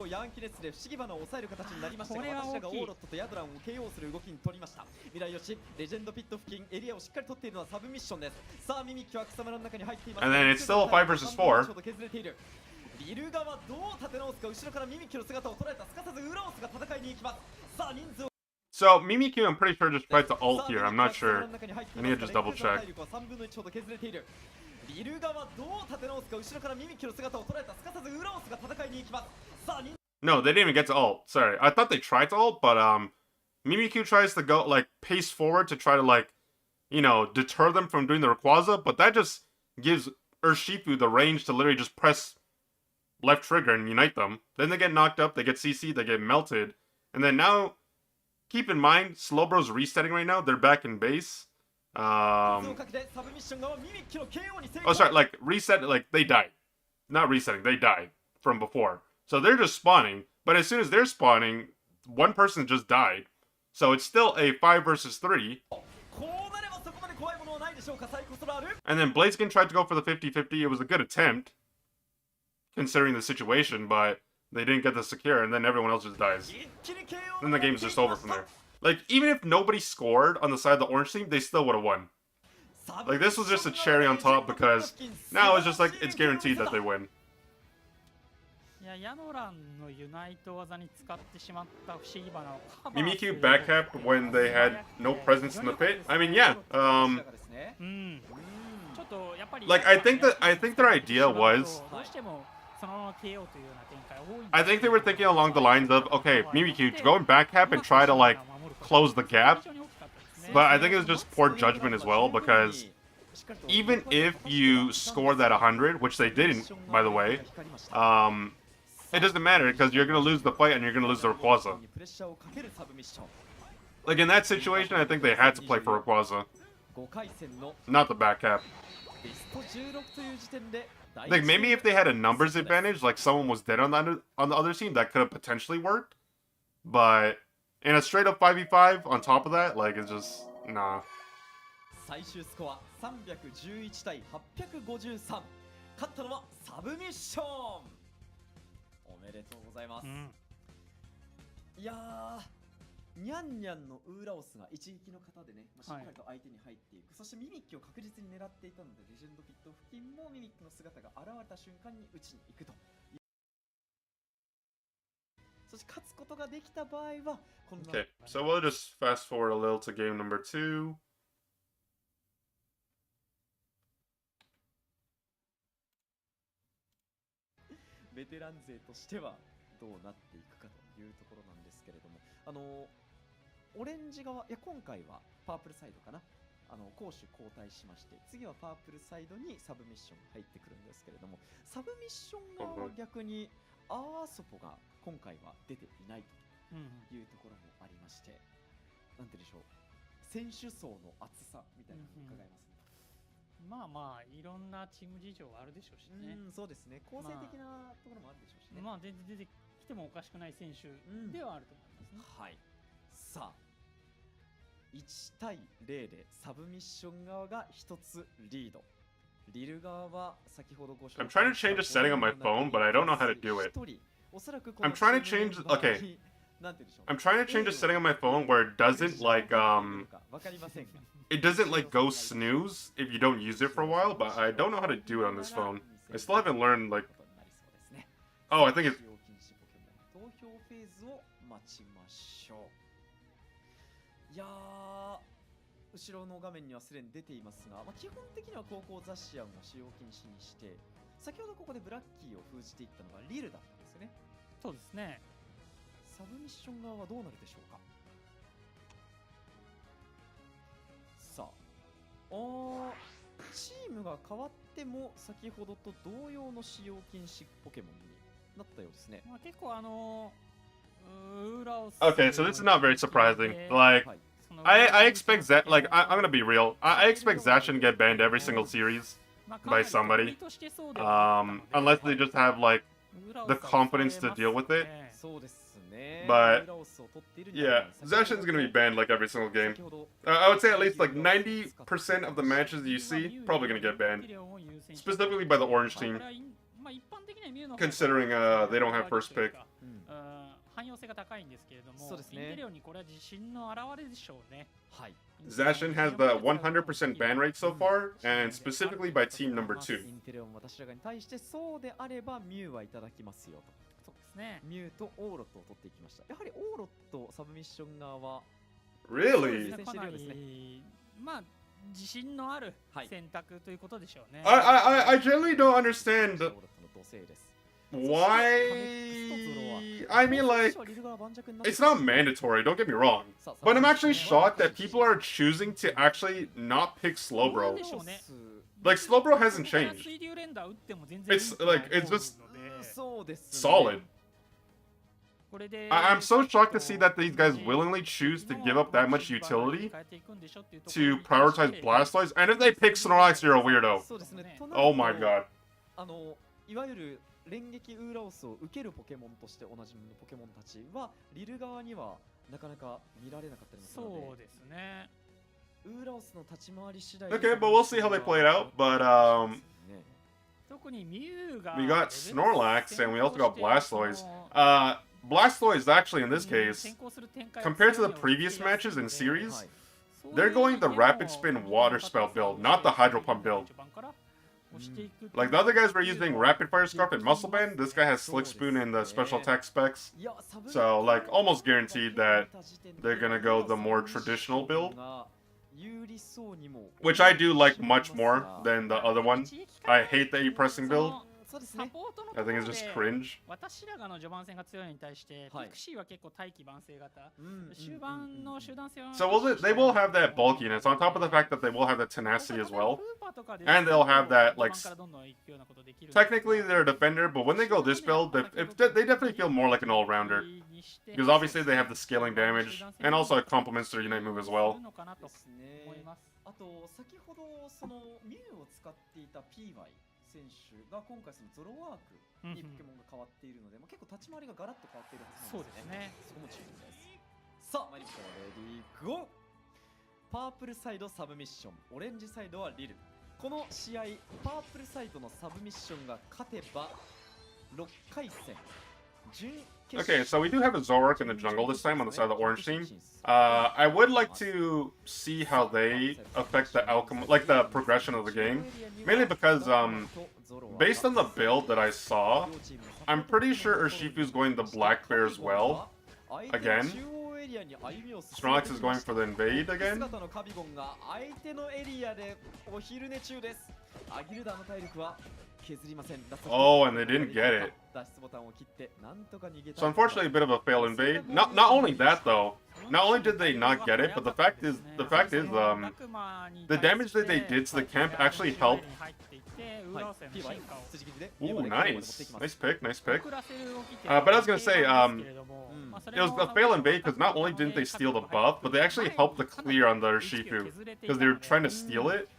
ヤンキネスで不思議花を抑える形になりましたが、私らがオーロットとヤドランを KO する動きに取りました。未来よし、レジェンドピット付近エリアをしっかり取っているのはサブミッションです。さあ、ミミッキュは草むらの中に入っています。And then it's still a 5 versus 4. リル側どう立て直すか、後ろからミミッキュの姿を捉えたすかさずウラオスが戦いに行きます。さあ、人数を So, Mimikyu, I'm pretty sure just tried to ult here. I'm not sure. I need to just double check. リル側どう立て直すか、後ろからミミッキュの姿を捉えたすかさずウラオスが戦いに行きます。さあ、 No, they didn't even get to ult. Sorry. I thought they tried to ult, but Mimikyu tries to go, like, pace forward to try to, like, you know, deter them from doing the Rayquaza, but that just gives Urshifu the range to literally just press left trigger and unite them. Then they get knocked up, they get CC, they get melted. And then now, keep in mind, Slowbro's resetting right now. They're back in base. Oh, sorry, like, reset, like, they died. Not resetting, they died from before. So they're just spawning, but as soon as they're spawning, one person just died. So it's still a 5 versus 3. And then Blaziken tried to go for the 50-50. It was a good attempt. considering the situation, but they didn't get the secure, and then everyone else just dies. Then the game's just over from there. Like, even if nobody scored on the side of the orange team, they still would have won. Like, this was just a cherry on top because now it's just like, it's guaranteed that they win. いや、ヤノランのユナイト技に使ってしまった不思議花をカバー Mimikyu backcapped when they had no presence in the pit. I mean, yeah. Like, I think their idea was, I think they were thinking along the lines of, okay, Mimikyu, go and backcap and try to, like, close the gap. But I think it was just poor judgment as well, because even if you score that 100, which they didn't, by the way, it doesn't matter, because you're going to lose the fight and you're going to lose the Rayquaza. Like, in that situation, I think they had to play for Rayquaza. Not the backcap. Like, maybe if they had a numbers advantage, like someone was dead on the other team, that could have potentially worked. But in a straight up 5v5 on top of that, like, it's just, nah. 最終スコア311対853。勝ったのはサブミッション。おめでとうございます。いやー、ニャンニャンのウーラオスが一撃の方でね、しっかりと相手に入っていく。そしてミミッキュを確実に狙っていたので、レジェンドピット付近もミミッキュの姿が現れた瞬間に打ちに行くと。そして勝つことができた場合は、こんな。Okay, so we'll just fast forward a little to game number 2. ベテラン勢としてはどうなっていくかというところなんですけれども、オレンジ側、いや今回はパープルサイドかな、攻守交代しまして、次はパープルサイドにサブミッション入ってくるんですけれども、サブミッション側は逆にアーソポが今回は出ていないというところもありまして、なんてでしょう、選手層の厚さみたいなのを伺いますね。まあまあいろんなチーム事情あるでしょうしね。そうですね。構成的なところもあるでしょうしね。まあ全然出てきてもおかしくない選手ではあると思いますね。はい。さあ、1対0でサブミッション側が1つリード。リル側は先ほどご紹介。I'm trying to change the setting on my phone, but I don't know how to do it. I'm trying to change. Okay. I'm trying to change the setting on my phone where it doesn't like it doesn't like go snooze if you don't use it for a while, but I don't know how to do it on this phone. I still haven't learned like. Oh, I think it's. 投票フェーズを待ちましょう。いやー、後ろの画面にはすでに出ていますが、基本的には高校ザシアンを使用禁止にして、先ほどここでブラッキーを封じていったのがリルだったんですよね。そうですね。サブミッション側はどうなるでしょうか。さあ、チームが変わっても先ほどと同様の使用禁止ポケモンになったようですね。まあ結構Okay, so this is not very surprising. Like, I expect that. Like, I'm gonna be real. I expect Zacian to get banned every single series by somebody. Unless they just have like the confidence to deal with it. But yeah, Zacian's gonna be banned like every single game. I would say at least like 90% of the matches you see probably gonna get banned, specifically by the orange team, considering they don't have first pick. 汎用性が高いんですけれども、インテリオにこれは自信の表れでしょうね。はい。Zacian has the 100% ban rate so far, and specifically by team number 2. インテリオン私らに対してそうであればミュウはいただきますよと。そうですね。ミュウとオーロットを取っていきました。やはりオーロットサブミッション側は Really? かなりまあ自信のある選択ということでしょうね。I generally don't understand why. I mean, like, it's not mandatory, don't get me wrong. But I'm actually shocked that people are choosing to actually not pick Slowbro. Like, Slowbro hasn't changed. It's like, it's just solid. I'm so shocked to see that these guys willingly choose to give up that much utility to prioritize Blastoise. And if they pick Snorlax, you're a weirdo. Oh my god. いわゆる連撃ウーラオスを受けるポケモンとしておなじみのポケモンたちはリル側にはなかなか見られなかったりもするので、そうですね。ウーラオスの立ち回り次第。Okay, but we'll see how they play it out. But We got Snorlax, and we also got Blastoise. Blastoise, actually, in this case, compared to the previous matches in series, they're going the Rapid Spin Water Spell build, not the Hydro Pump build. Like, the other guys were using Rapid Fire Scarf and Muscle Band, this guy has Slick Spoon in the special attack specs. So, like, almost guaranteed that they're gonna go the more traditional build. Which I do like much more than the other one. I hate the pressing build. I think it's just cringe. So they will have that bulkiness on top of the fact that they will have that tenacity as well. And they'll have that, like, technically they're a defender, but when they go this build, they definitely feel more like an all-rounder. Because obviously they have the scaling damage, and also it complements their Unite move as well. あと先ほどそのミュウを使っていた PY 選手が今回そのゾロワークにポケモンが変わっているので、結構立ち回りがガラッと変わっているはずなんですね。そこも注目です。さあ参りましょう。レディーゴー。パープルサイドサブミッション、オレンジサイドはリル。この試合パープルサイドのサブミッションが勝てば6回戦。Okay, so we do have a Zoroark in the jungle this time on the side of the orange team. I would like to see how they affect the outcome, like the progression of the game. Mainly because, based on the build that I saw, I'm pretty sure Urshifu's going the Black Bear as well. Again. Snorlax is going for the invade again. Oh, and they didn't get it. So unfortunately, a bit of a fail invade. Not only that though. Not only did they not get it, but the fact is, the damage that they did to the camp actually helped. Ooh, nice pick. But I was gonna say, it was a fail invade because not only didn't they steal the buff, but they actually helped the clear on the Urshifu because they were trying to steal it.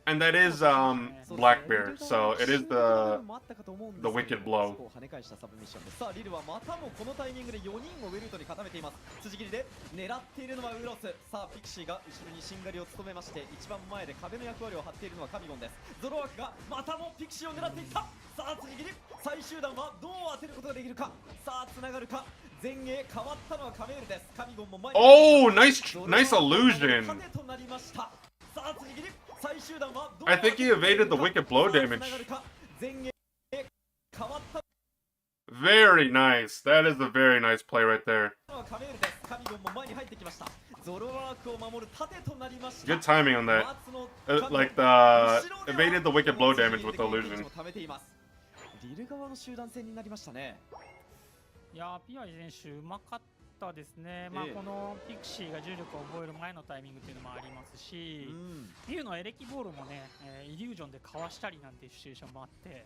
And that is Black Bear, so it is the wicked blow. Oh, nice illusion. I think he evaded the wicked blow damage. Very nice. That is a very nice play right there. Good timing on that. Like the evaded the wicked blow damage with the illusion. いやー、ピアイ選手うまかったですね。まあこのピクシーが重力を覚える前のタイミングっていうのもありますし、ピューのエレキボールもね、イリュージョンでかわしたりなんていうシチュエーションもあって、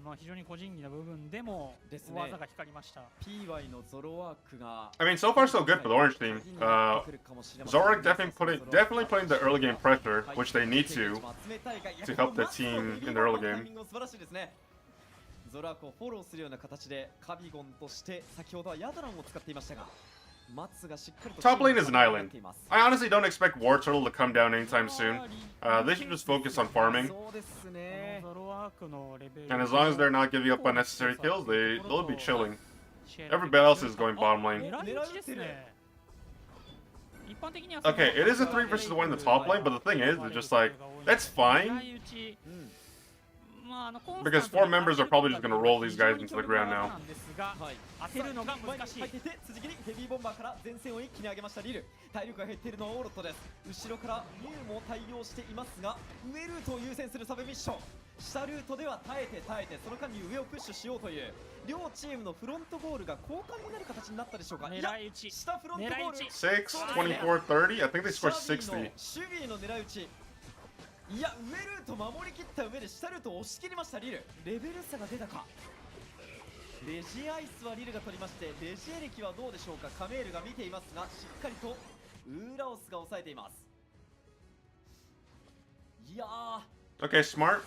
まあ非常に個人技な部分でも技が光りました。PY のゾロワークが I mean, so far so good for the orange team. Zoroark definitely putting the early game pressure, which they need to help the team in the early game. ゾロワークをフォローするような形でカビゴンとして先ほどはヤドランを使っていましたが、松がしっかりと Top lane is an island. I honestly don't expect War Turtle to come down anytime soon. They should just focus on farming. And as long as they're not giving up unnecessary kills, they'll be chilling. Everybody else is going bottom lane. Okay, it is a 3 versus 1 in the top lane, but the thing is, it's just like, that's fine. Because 4 members are probably just going to roll these guys into the ground now. Six, 24, 30. I think they scored 60. いや、上ルート守りきった上で下ルートを押し切りましたリル。レベル差が出たか。レジアイスはリルが取りまして、レジエレキはどうでしょうか。カメールが見ていますが、しっかりとウーラオスが抑えています。いやー、Okay, smart.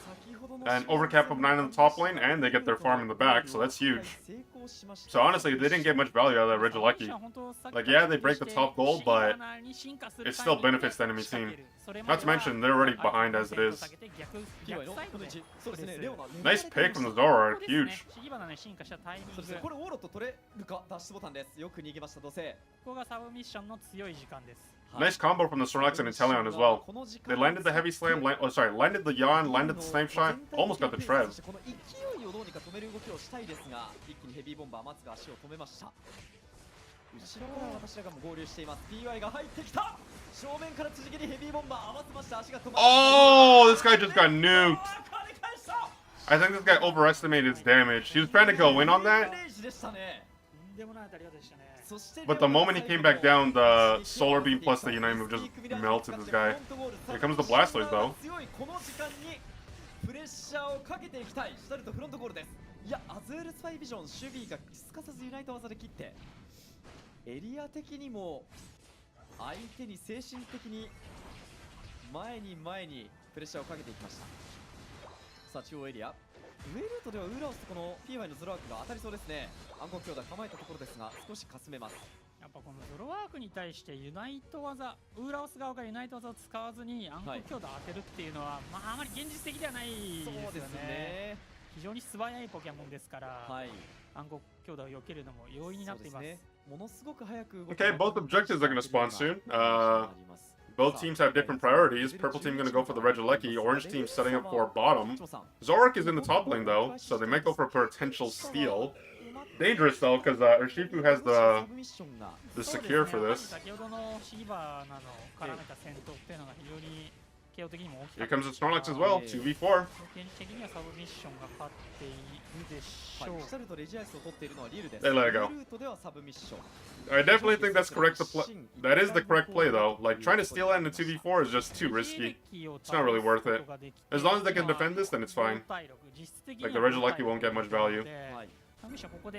And overcap of 9 in the top lane, and they get their farm in the back, so that's huge. So honestly, they didn't get much value out of that Regieleki. Like, yeah, they break the top goal, but it still benefits the enemy team. Not to mention, they're already behind as it is. Nice pick from the Zoroark, huge. そうですね、これオーロット取れるか脱出ボタンです。よく逃げました、土星。ここがサブミッションの強い時間です。 Nice combo from the Snorlax and Inteleon as well. They landed the heavy slam, landed the yawn, landed the snipe shot, almost got the trev. この勢いをどうにか止める動きをしたいですが、一気にヘビーボンバー松が足を止めました。後ろから私らがも合流しています。PY が入ってきた。正面から辻切りヘビーボンバー合わせました足が止まった。Oh, this guy just got nuked. I think this guy overestimated his damage. He was trying to go in on that. But the moment he came back down, the Solar Beam plus the Unite move just melted this guy. Here comes the Blastoise, though. プレッシャーをかけていきたい。シュタルトフロントゴールです。いや、アズールスパイビジョン、守備がすかさずユナイト技で切って、エリア的にも相手に精神的に前にプレッシャーをかけていきました。さあ、中央エリア。上ルートではウーラオスとこの PY のゾロワークが当たりそうですね。暗黒兄弟構えたところですが、少しかすめます。やっぱこのゾロワークに対してユナイト技、ウーラオス側がユナイト技を使わずに暗黒兄弟を当てるっていうのは、まああまり現実的ではないですよね。そうですね。非常に素早いポケモンですから、暗黒兄弟を避けるのも容易になっています。ものすごく早く動く。Okay, both objectives are going to spawn soon. Both teams have different priorities. Purple team going to go for the Regieleki. Orange team setting up for bottom. Zoroark is in the top lane though, so they might go for a potential steal. Dangerous though, because Urshifu has the secure for this. Here comes the Snorlax as well, 2v4. They let it go. I definitely think that's correct. That is the correct play though. Like trying to steal that in the 2v4 is just too risky. It's not really worth it. As long as they can defend this, then it's fine. Like the Regieleki won't get much value.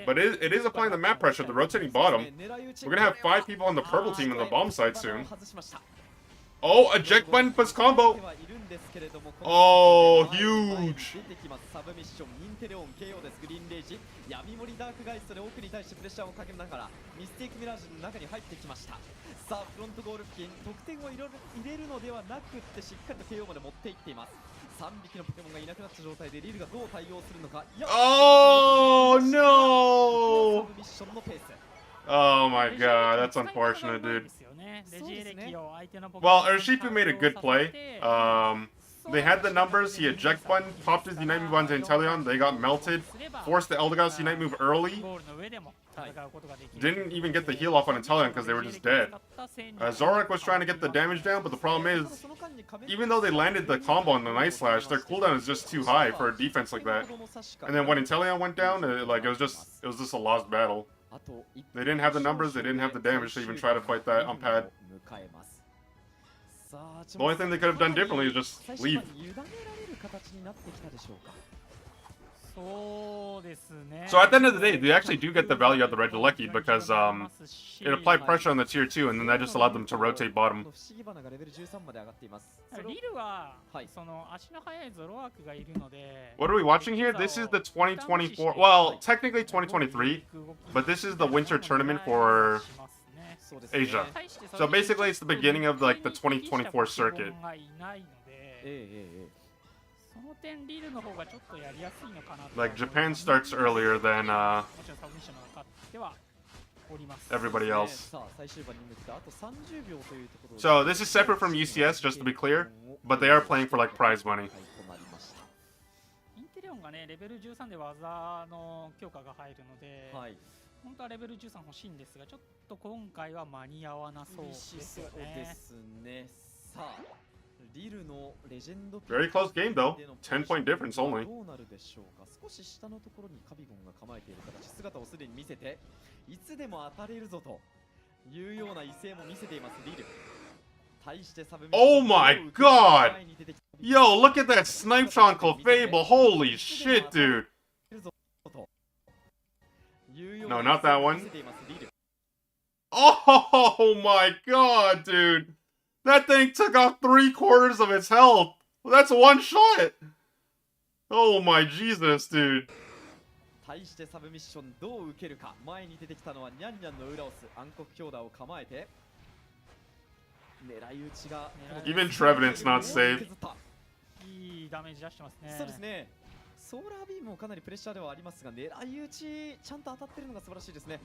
But it is applying the map pressure, the rotating bottom. We're gonna have 5 people on the purple team on the bomb side soon. Oh, eject button plus combo. Oh, huge. 闇盛りダークガイストで奥に対してプレッシャーをかけながらミステイクミラージュの中に入ってきました。さあフロントゴール付近得点を入れるのではなくってしっかりと KO まで持っていっています。3匹のポケモンがいなくなった状態でリルがどう対応するのか。Oh no! Oh my god, that's unfortunate, dude. Well, Urshifu made a good play. They had the numbers, he eject button, popped his Unite move onto Inteleon, they got melted, forced the Eldegoss Unite move early. Didn't even get the heal off on Inteleon because they were just dead. Zoroark was trying to get the damage down, but the problem is, even though they landed the combo on the Night Slash, their cooldown is just too high for a defense like that. And then when Inteleon went down, it was just a lost battle. They didn't have the numbers, they didn't have the damage to even try to fight that on pad. The only thing they could have done differently is just leave. So at the end of the day, they actually do get the value out of the Regieleki because it applied pressure on the tier 2 and then that just allowed them to rotate bottom. What are we watching here? This is the 2024, well, technically 2023, but this is the winter tournament for Asia. So basically it's the beginning of like the 2024 circuit. Like Japan starts earlier than everybody else. So this is separate from UCS, just to be clear, but they are playing for like prize money. 本当はレベル13欲しいんですが、ちょっと今回は間に合わなそうですね。さあ、リルのレジェンド Very close game though. 10-point difference only. どうなるでしょうか。少し下のところにカビゴンが構えている形、姿をすでに見せて、いつでも当たれるぞというような威勢も見せていますリル。対してサブミッション Oh my god! Yo, look at that snipe shot on Clefable. Holy shit, dude. No, not that one. Oh my god, dude. That thing took off 3/4 of its health. That's one shot! Oh my Jesus, dude. 対してサブミッションどう受けるか。前に出てきたのはニャンニャンの裏をす暗黒強打を構えて狙い撃ちが Even Trevenant's not safe. いいダメージ出してますね。そうですね。ソーラービームもかなりプレッシャーではありますが、狙い撃ちちゃんと当たってるのが素晴らしいですね。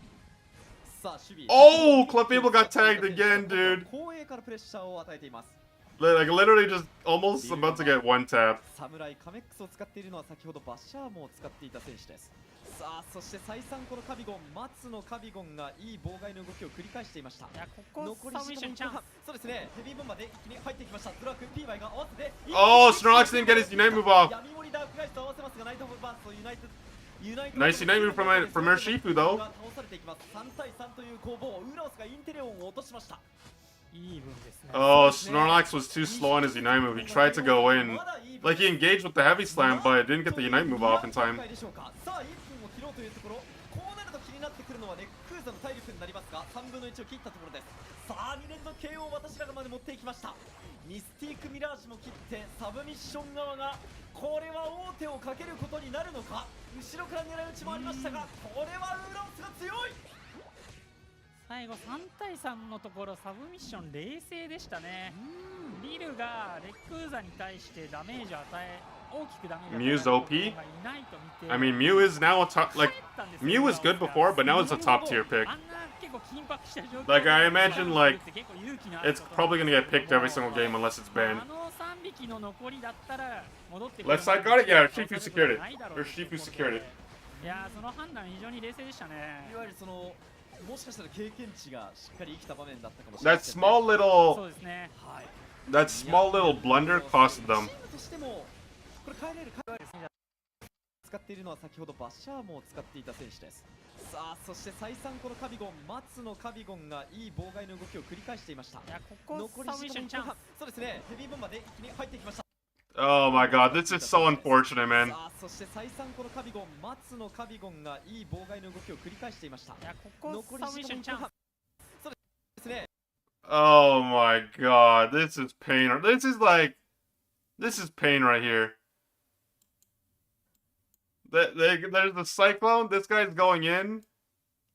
さあ守備。Oh, Clefable got tagged again, dude. 後衛からプレッシャーを与えています。Like literally just almost about to get one tap. サムライカメックスを使っているのは先ほどバッシャーモを使っていた選手です。さあそして再三このカビゴン、松のカビゴンがいい妨害の動きを繰り返していました。いやここ残りサブミッションチャンス。そうですね。ヘビーボンバーで一気に入ってきました。ドラッグ P バイが合わせて Oh, Snorlax didn't get his Unite move off. 闇森ダークライスと合わせますがナイトオブバースとユナイト Nice Unite move from Urshifu though. 倒されていきます。3対3という攻防。ウラオスがインテレオンを落としました。いい分ですね。Oh, Snorlax was too slow on his Unite move. He tried to go in. Like he engaged with the heavy slam, but didn't get the Unite move off in time. さあ1分を切ろうというところ。こうなると気になってくるのはネックーザの体力になりますが、3分の1を切ったところです。さあ2連続 KO を私らがまで持っていきました。ミスティークミラージュも切ってサブミッション側がこれは王手をかけることになるのか。後ろから狙い撃ちもありましたが、これはウラオスが強い。最後3対3のところサブミッション冷静でしたね。リルがレックーザに対してダメージを与え、大きくダメージを与え Mew's OP? いないと見て、 I mean, Mew is now a top. Like, Mew was good before, but now it's a top tier pick. あんな結構緊迫した状況 Like, I imagine, like, 結構勇気のある it's ことなん probably です gonna け get ど picked every single game unless it's あ banned. の3匹の残りだったら戻ってくる Left side got it? Yeah, Urshifu secured it. Urshifu secured it. いやーその判断非常に冷静でしたね。いわゆるそのもしかしたら経験値がしっかり生きた場面だったかもしれない That ですね。 small そう little, ですね。はい。 that small little blunder costed チ them. ームとしてもこれ変えれる使っているのは先ほどバッシャーモを使っていた選手です。さあそして再三このカビゴン、松のカビゴンがいい妨害の動きを繰り返していました。いやここ残りサブミッションチャンス。そうですね。ヘビーボンバーで一気に入ってきました。 Oh my god, this is so unfortunate, man. さあそして再三このカビゴン、松のカビゴンがいい妨害の動きを繰り返していました。いやここサブミッションチャンス。そうですね。 Oh my god, this is pain. This is like, this is pain right here. There's the Cyclone. This guy's going in.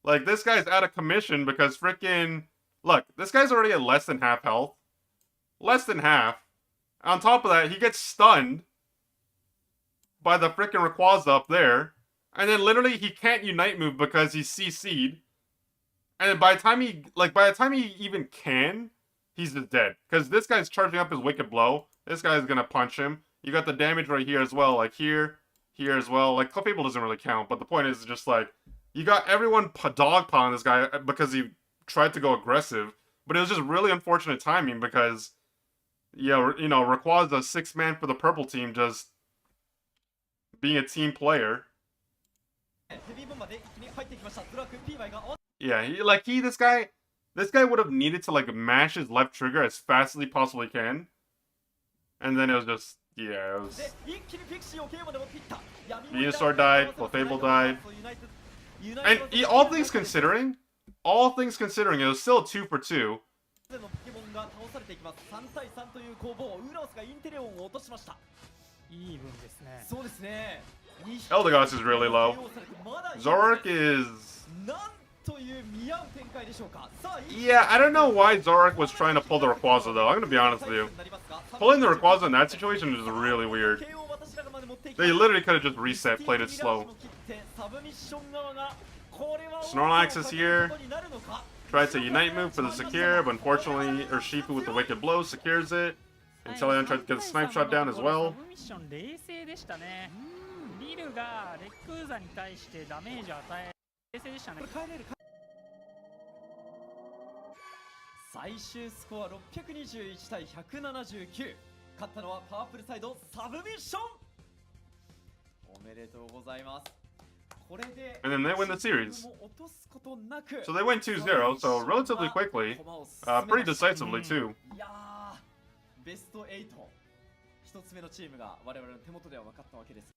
Like, this guy's out of commission because freaking... Look, this guy's already at less than half health. Less than half. On top of that, he gets stunned by the freaking Rayquaza up there. And then literally he can't Unite move because he's CC'd. And then by the time he even can, he's just dead. Because this guy's charging up his Wicked Blow. This guy's gonna punch him. You got the damage right here as well. Like here as well. Like, Clefable doesn't really count. But the point is just like, you got everyone dogpiling this guy because he tried to go aggressive. But it was just really unfortunate timing because, yeah, you know, Rayquaza, 6-man for the purple team, just being a team player. Yeah, this guy would have needed to like mash his left trigger as fast as he possibly can. And then it was just, yeah, it was... Venusaur died, Clefable died. And all things considering, it was still 2 for 2. Eldegoss is really low. Zoroark is... Yeah, I don't know why Zoroark was trying to pull the Rayquaza though, I'm gonna be honest with you. Pulling the Rayquaza in that situation is really weird. They literally could have just reset, played it slow. Snorlax is here. Tried to Unite move for the secure, but unfortunately Urshifu with the Wicked Blow secures it. And Teleon tried to get the snipe shot down as well. 最終スコア621対179。勝ったのはパープルサイドサブミッション。おめでとうございます。これで And then they win the series. So they win 2-0, so relatively quickly. Pretty decisively too. いやー、ベスト8。一つ目のチームが我々の手元では分かったわけです。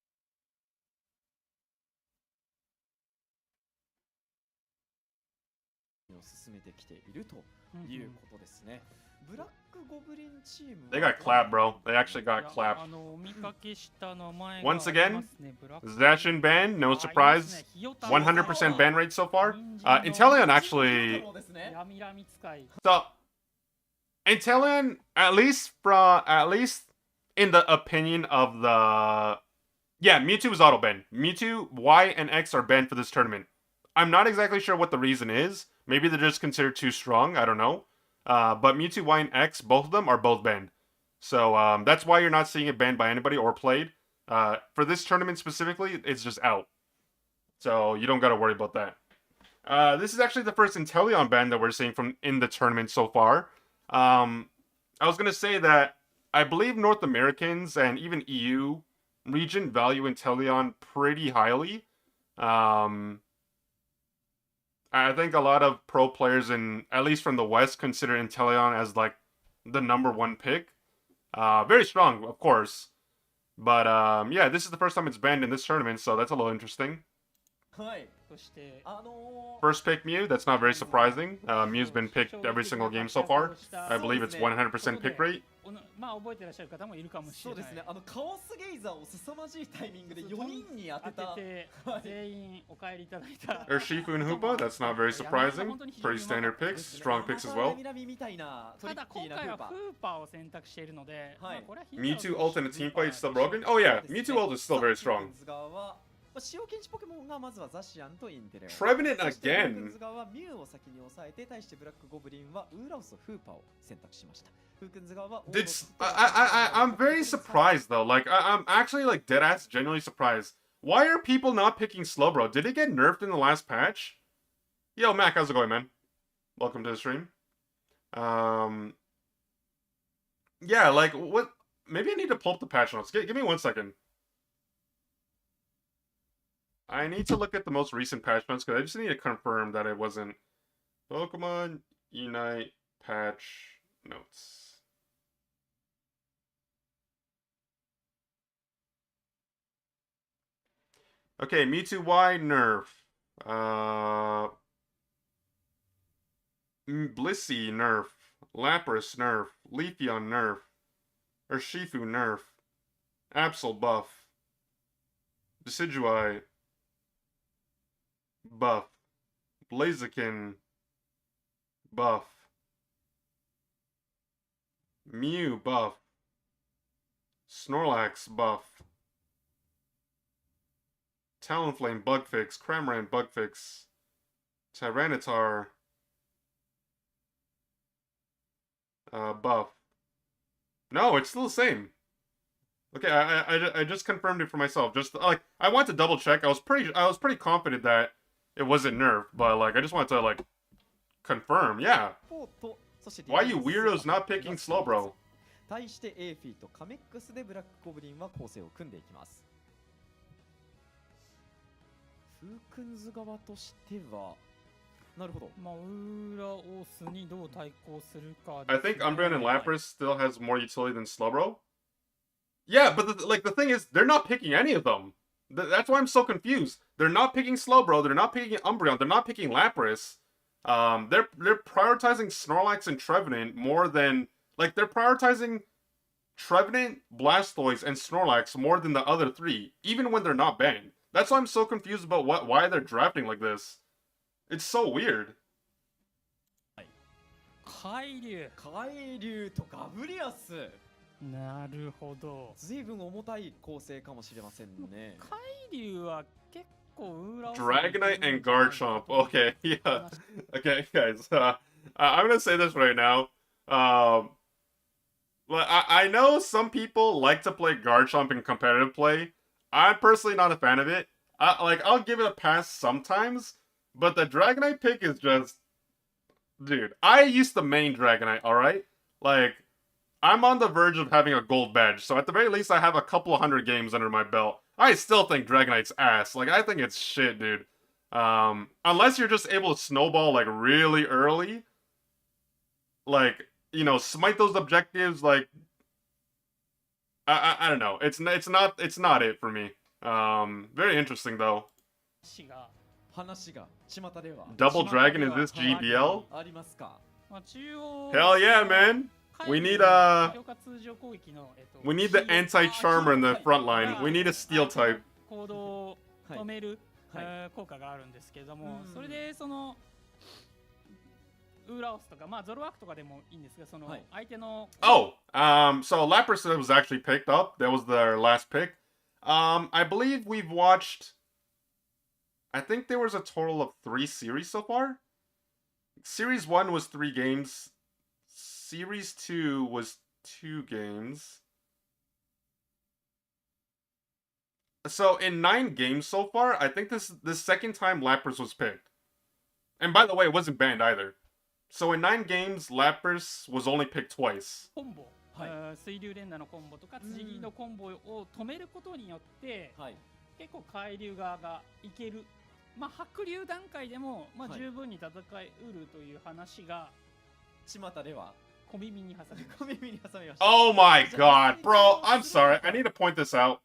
を進めてきているということですね。ブラックゴブリンチーム They got clapped, bro. They actually got clapped. Once again, Zashin ban, no surprise. 100% ban rate so far. Inteleon actually. So, Inteleon, at least in the opinion of the. Yeah, Mewtwo is auto banned. Mewtwo, Y, and X are banned for this tournament. I'm not exactly sure what the reason is. Maybe they're just considered too strong. I don't know. But Mewtwo, Y, and X, both of them are both banned. So that's why you're not seeing it banned by anybody or played. For this tournament specifically, it's just out. So you don't got to worry about that. This is actually the first Inteleon ban that we're seeing from in the tournament so far. I was going to say that I believe North Americans and even EU region value Inteleon pretty highly. I think a lot of pro players in, at least from the West, consider Inteleon as like the #1 pick. Very strong, of course. But yeah, this is the first time it's banned in this tournament, so that's a little interesting. First pick Mew, that's not very surprising. Mew's been picked every single game so far. I believe it's 100% pick rate. 覚えてらっしゃる方もいるかもしれない。そうですね。カオスゲイザーを凄まじいタイミングで4人に当てた。全員お帰りいただいた。Urshifu and Hoopa, that's not very surprising. Pretty standard picks, strong picks as well. ただ今回はフーパーを選択しているので、Mewtwo ult in a team fight still broken? Oh yeah, Mewtwo ult is still very strong. 使用検知ポケモンがまずはザシアンとインテレオ。Trevenant again. 側はミュウを先に抑えて、対してブラックゴブリンはウーラオスとフーパーを選択しました。I'm very surprised though. Like I'm actually like dead ass genuinely surprised. Why are people not picking Slowbro? Did it get nerfed in the last patch? Yo, Mac, how's it going, man? Welcome to the stream. Yeah, like what? Maybe I need to pull up the patch notes. Give me 1 second. I need to look at the most recent patch notes because I just need to confirm that it wasn't Pokemon Unite patch notes. Okay, Mewtwo Y nerf. Blissey nerf. Lapras nerf. Leafeon nerf. Urshifu nerf. Absol buff. Decidueye buff. Blaziken buff. Mew buff. Snorlax buff. Talonflame bug fix. Cramorant bug fix. Tyranitar buff. No, it's still the same. Okay, I just confirmed it for myself. Just like I want to double check. I was pretty confident that it wasn't nerfed, but like I just wanted to like confirm. Yeah. Why are you weirdos not picking Slowbro? 対してエーフィーとカメックスでブラックゴブリンは構成を組んでいきます。フークンズ側としてはなるほど。まあウーラオスにどう対抗するか。I think Umbreon and Lapras still has more utility than Slowbro. Yeah, but the thing is, they're not picking any of them. That's why I'm so confused. They're not picking Slowbro. They're not picking Umbreon. They're not picking Lapras. They're prioritizing Snorlax and Trevenant more than like they're prioritizing Trevenant, Blastoise, and Snorlax more than the other three, even when they're not banned. That's why I'm so confused about why they're drafting like this. It's so weird. 海竜とガブリアス。なるほど。随分重たい構成かもしれませんね。海竜は結構ウーラオス。Dragonite and Garchomp. Okay, yeah. Okay, guys. I'm gonna say this right now. I know some people like to play Garchomp in competitive play. I'm personally not a fan of it. I'll give it a pass sometimes, but the Dragonite pick is just, dude. I used the main Dragonite. All right, like I'm on the verge of having a gold badge, so at the very least I have a couple of 100 games under my belt. I still think Dragonite's ass. Like I think it's shit, dude. Unless you're just able to snowball like really early, like you know, smite those objectives. Like I don't know. It's not it for me. Very interesting though. 話が巷では Double Dragon, is this GBL? ありますか。まあ、中央 Hell yeah, man! We need a... 強化通常攻撃の、We need the anti-charmer in the front line. We need a steel type. 行動を止める、はい効果があるんですけれども、うんそれでそのウーラオスとか、まあゾロワークとかでもいいんですが、そのはい相手の、Oh, so Lapras was actually picked up. That was their last pick. I believe we've watched... I think there was a total of 3 series so far. Series 1 was 3 games. Series 2 was 2 games. So in 9 games so far, I think this is the second time Lapras was picked. And by the way, it wasn't banned either. So in 9 games, Lapras was only picked twice. コンボ、水流連打のコンボとか辻斬りのコンボを止めることによって、結構海流側がいける、まあ白流段階でも、まあ、十分に戦いうるという話が巷では小耳に挟みました。小耳に挟みました。 Oh my god, bro! I'm sorry. I need to point this out.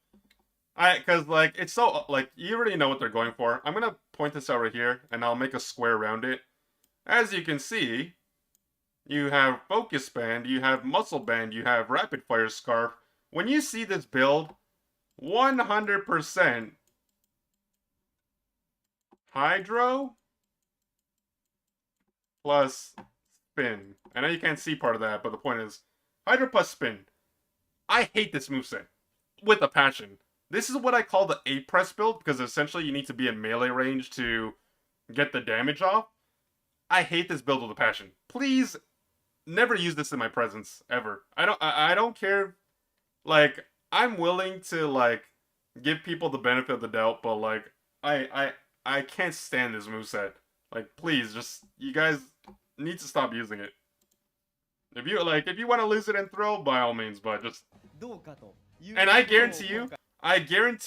Cause like it's so like you already know what they're going for. I'm gonna point this out right here, and I'll make a square around it. As you can see, you have Focus Band, you have Muscle Band, you have Rapid Fire Scarf. When you see this build, 100% Hydro plus Spin. I know you can't see part of that, but the point is, Hydro plus Spin. I hate this moveset with a passion. This is what I call the 8-press build, because essentially you need to be in melee range to get the damage off. I hate this build with a passion. Please, never use this in my presence, ever. I don't care. Like, I'm willing to, like, give people the benefit of the doubt, but, like, I can't stand this moveset. Like, please, just, you guys need to stop using it. If you want to lose it and throw, by all means, but just... And I guarantee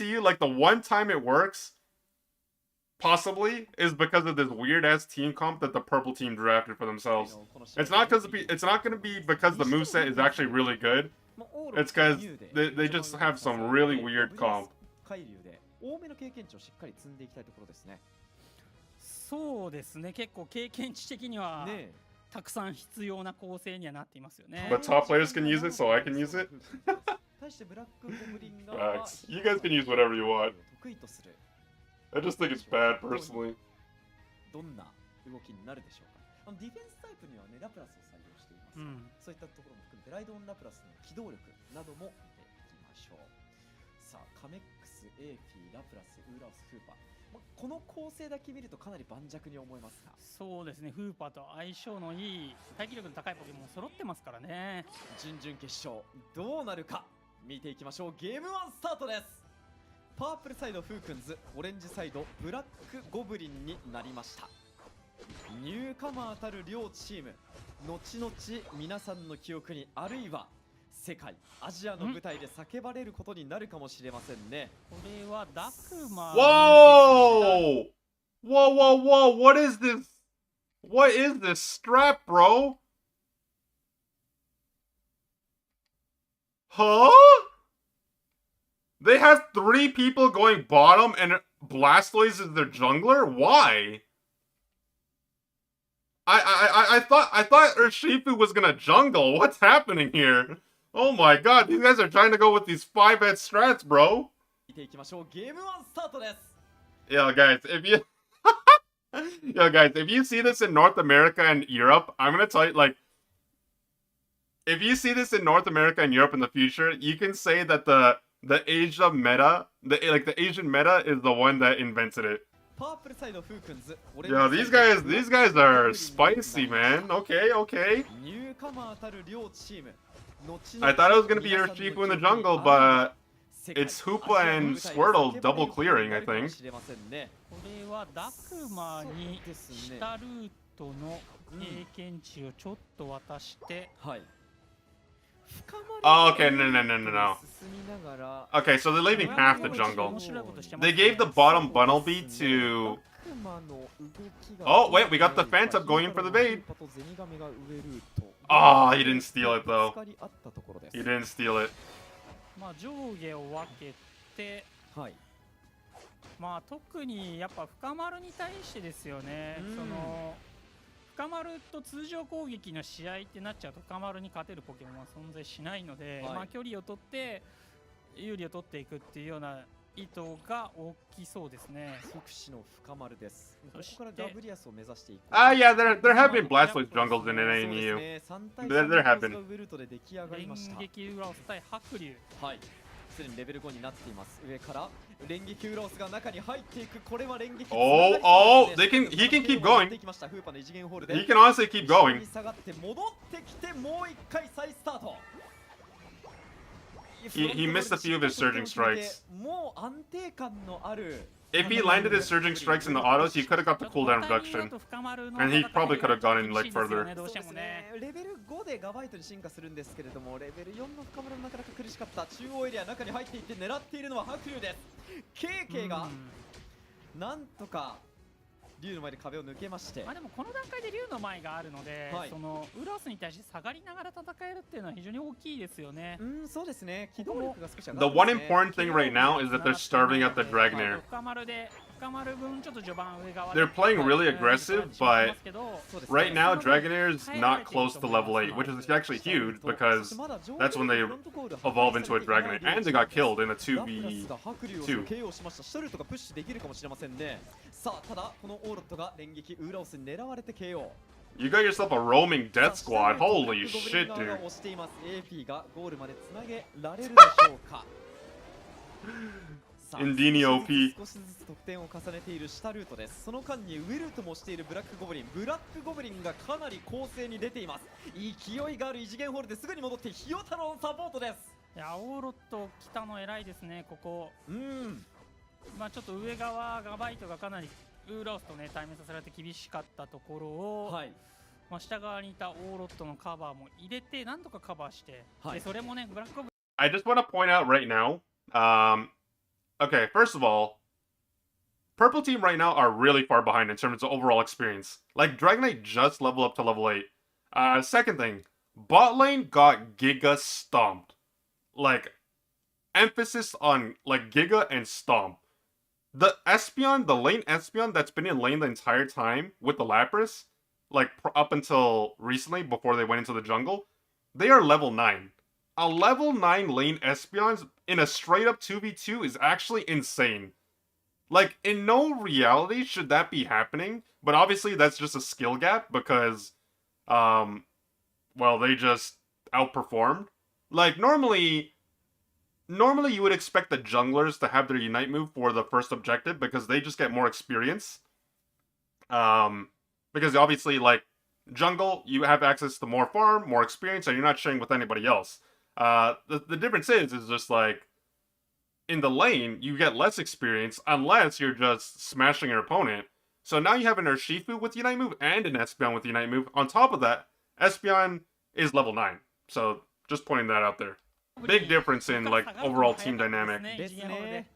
you, like, the one time it works, possibly, is because of this weird-ass team comp that the purple team drafted for themselves. It's not going to be because the moveset is actually really good. It's because they just have some really weird comp. 多めの経験値をしっかり積んでいきたいところですね。そうですね、結構経験値的にはたくさん必要な構成にはなっていますよね。But top players can use it, so I can use it. 対してブラックゴブリンが Facts. You guys can use whatever you want. 得意とする I just think it's bad, personally. どんな動きになるでしょうか。ディフェンスタイプにはねラプラスを採用していますが、そういったところも含めてライドオンラプラスの機動力なども見ていきましょう。さあカメックス、エーフィー、ラプラス、ウーラオス、フーパー、この構成だけ見るとかなり盤石に思えますが、そうですね、フーパーと相性のいい耐久力の高いポケモン揃ってますからね。準々決勝どうなるか見ていきましょう。ゲーム1スタートです。パープルサイドフークンズ、オレンジサイドブラックゴブリンになりました。ニューカマーたる両チーム、後々皆さんの記憶にあるいは世界アジアの舞台で叫ばれることになるかもしれませんね。これはダクマ。Whoa! Whoa, whoa, whoa! What is this? What is this strap, bro? Huh? They have 3 people going bottom and Blastoise is their jungler? Why? I thought Urshifu was gonna jungle. What's happening here? Oh my god, these guys are trying to go with these 5-head strats, bro. 見ていきましょう。ゲーム1スタートです。 Yo, guys, if you... Yo, guys, if you see this in North America and Europe, I'm gonna tell you, like... If you see this in North America and Europe in the future, you can say that the Asia meta, the Asian meta is the one that invented it. Yo, these guys are spicy, man. Okay, okay. I thought it was gonna be Urshifu in the jungle, but it's Hoopa and Squirtle double clearing, I think. これはダクマに下ルートの経験値をちょっと渡して、Oh, okay, no. Okay, so they're leaving half the jungle. They gave the bottom Bunnelby to... Oh, wait, we got the Phantom going in for the bait. Oh, he didn't steal it, though. He didn't steal it. まあ上下を分けて、まあ特にやっぱ深丸に対してですよね、うんその深丸と通常攻撃の試合ってなっちゃうと深丸に勝てるポケモンは存在しないので、はいまあ距離を取って有利を取っていくっていうような意図が大きそうですね。即死の深丸です。こそしてこからガブリアスを目指していく。 Yeah, there have been Blastoise jungles in そう NANU. ですね。3対 There 3の have 構図 been. がウェルトで出来上がりました。連撃ウラオス対白龍。はい。すでにレベル5になっています。上から連撃ウラオスが中に入っていく。これは連撃。Oh, he can keep going. フーパの異次元ホールで He can honestly keep 後ろ going. に下がって戻ってきてもう一回再スタート。He missed a few of his surging strikes. もう安定感のある If he landed his surging strikes in the autos, he could have got the cooldown reduction. And he probably could have gone in like further. どうしてもね。レベル5でガバイトに進化するんですけれども、レベル4の深村なかなか苦しかった。中央エリア中に入っていって狙っているのは白龍です。KK がなんとか龍の前で壁を抜けまして、まあでもこの段階で龍の前があるので、はいそのウラオスに対して下がりながら戦えるっていうのは非常に大きいですよね。そうですね。機動力が少し上 The がって one ますね。 important thing right now is that they're starving at the Dragonair. 深丸分ちょっと序盤上側 They're playing really aggressive, but そうですね right now Dragonair is not close to level 8, which is actually huge because that's when they evolve into a Dragonair. And they got killed in a 2v2. 2をしました。シャルトがプッシュできるかもしれませんね。さあ、ただこのオーロットが連撃ウーラオスに狙われて KO。 You got yourself a roaming death squad. Holy shit, ゴブリン側 dude. が押しています。 AP がゴールまでつなげられるでしょうか。さあ Indini OP 少しずつ得点を重ねている下ルートです。その間にウェルトもしているブラックゴブリン。ブラックゴブリンがかなり攻勢に出ています。勢いがある異次元ホールですぐに戻ってひよ太郎のサポートです。いやオーロット来たの偉いですね。ここまあちょっと上側ガバイトがかなりウーラオスとね対面させられて厳しかったところを、はい。まあ下側にいたオーロットのカバーも入れてなんとかカバーして、はいでそれもねブラックゴブ I just want to point out right now. Okay, first of all, Purple Team right now are really far behind in terms of overall experience. Like, Dragonite just leveled up to level 8. Second thing, bot lane got Giga stomped. Like, emphasis on, like, Giga and stomp. The Espeon, the lane Espeon that's been in lane the entire time with the Lapras, like, up until recently, before they went into the jungle, they are level 9. A level 9 lane Espeon in a straight up 2v2 is actually insane. Like, in no reality should that be happening, but obviously that's just a skill gap because, well, they just outperformed. Like, normally you would expect the junglers to have their Unite move for the first objective because they just get more experience. Because obviously, like, jungle, you have access to more farm, more experience, and you're not sharing with anybody else. The difference is just like in the lane you get less experience unless you're just smashing your opponent. So now you have an Urshifu with Unite move and an Espeon with Unite move. On top of that, Espeon is level 9. So just pointing that out there. Big difference in like overall team dynamic. ですね。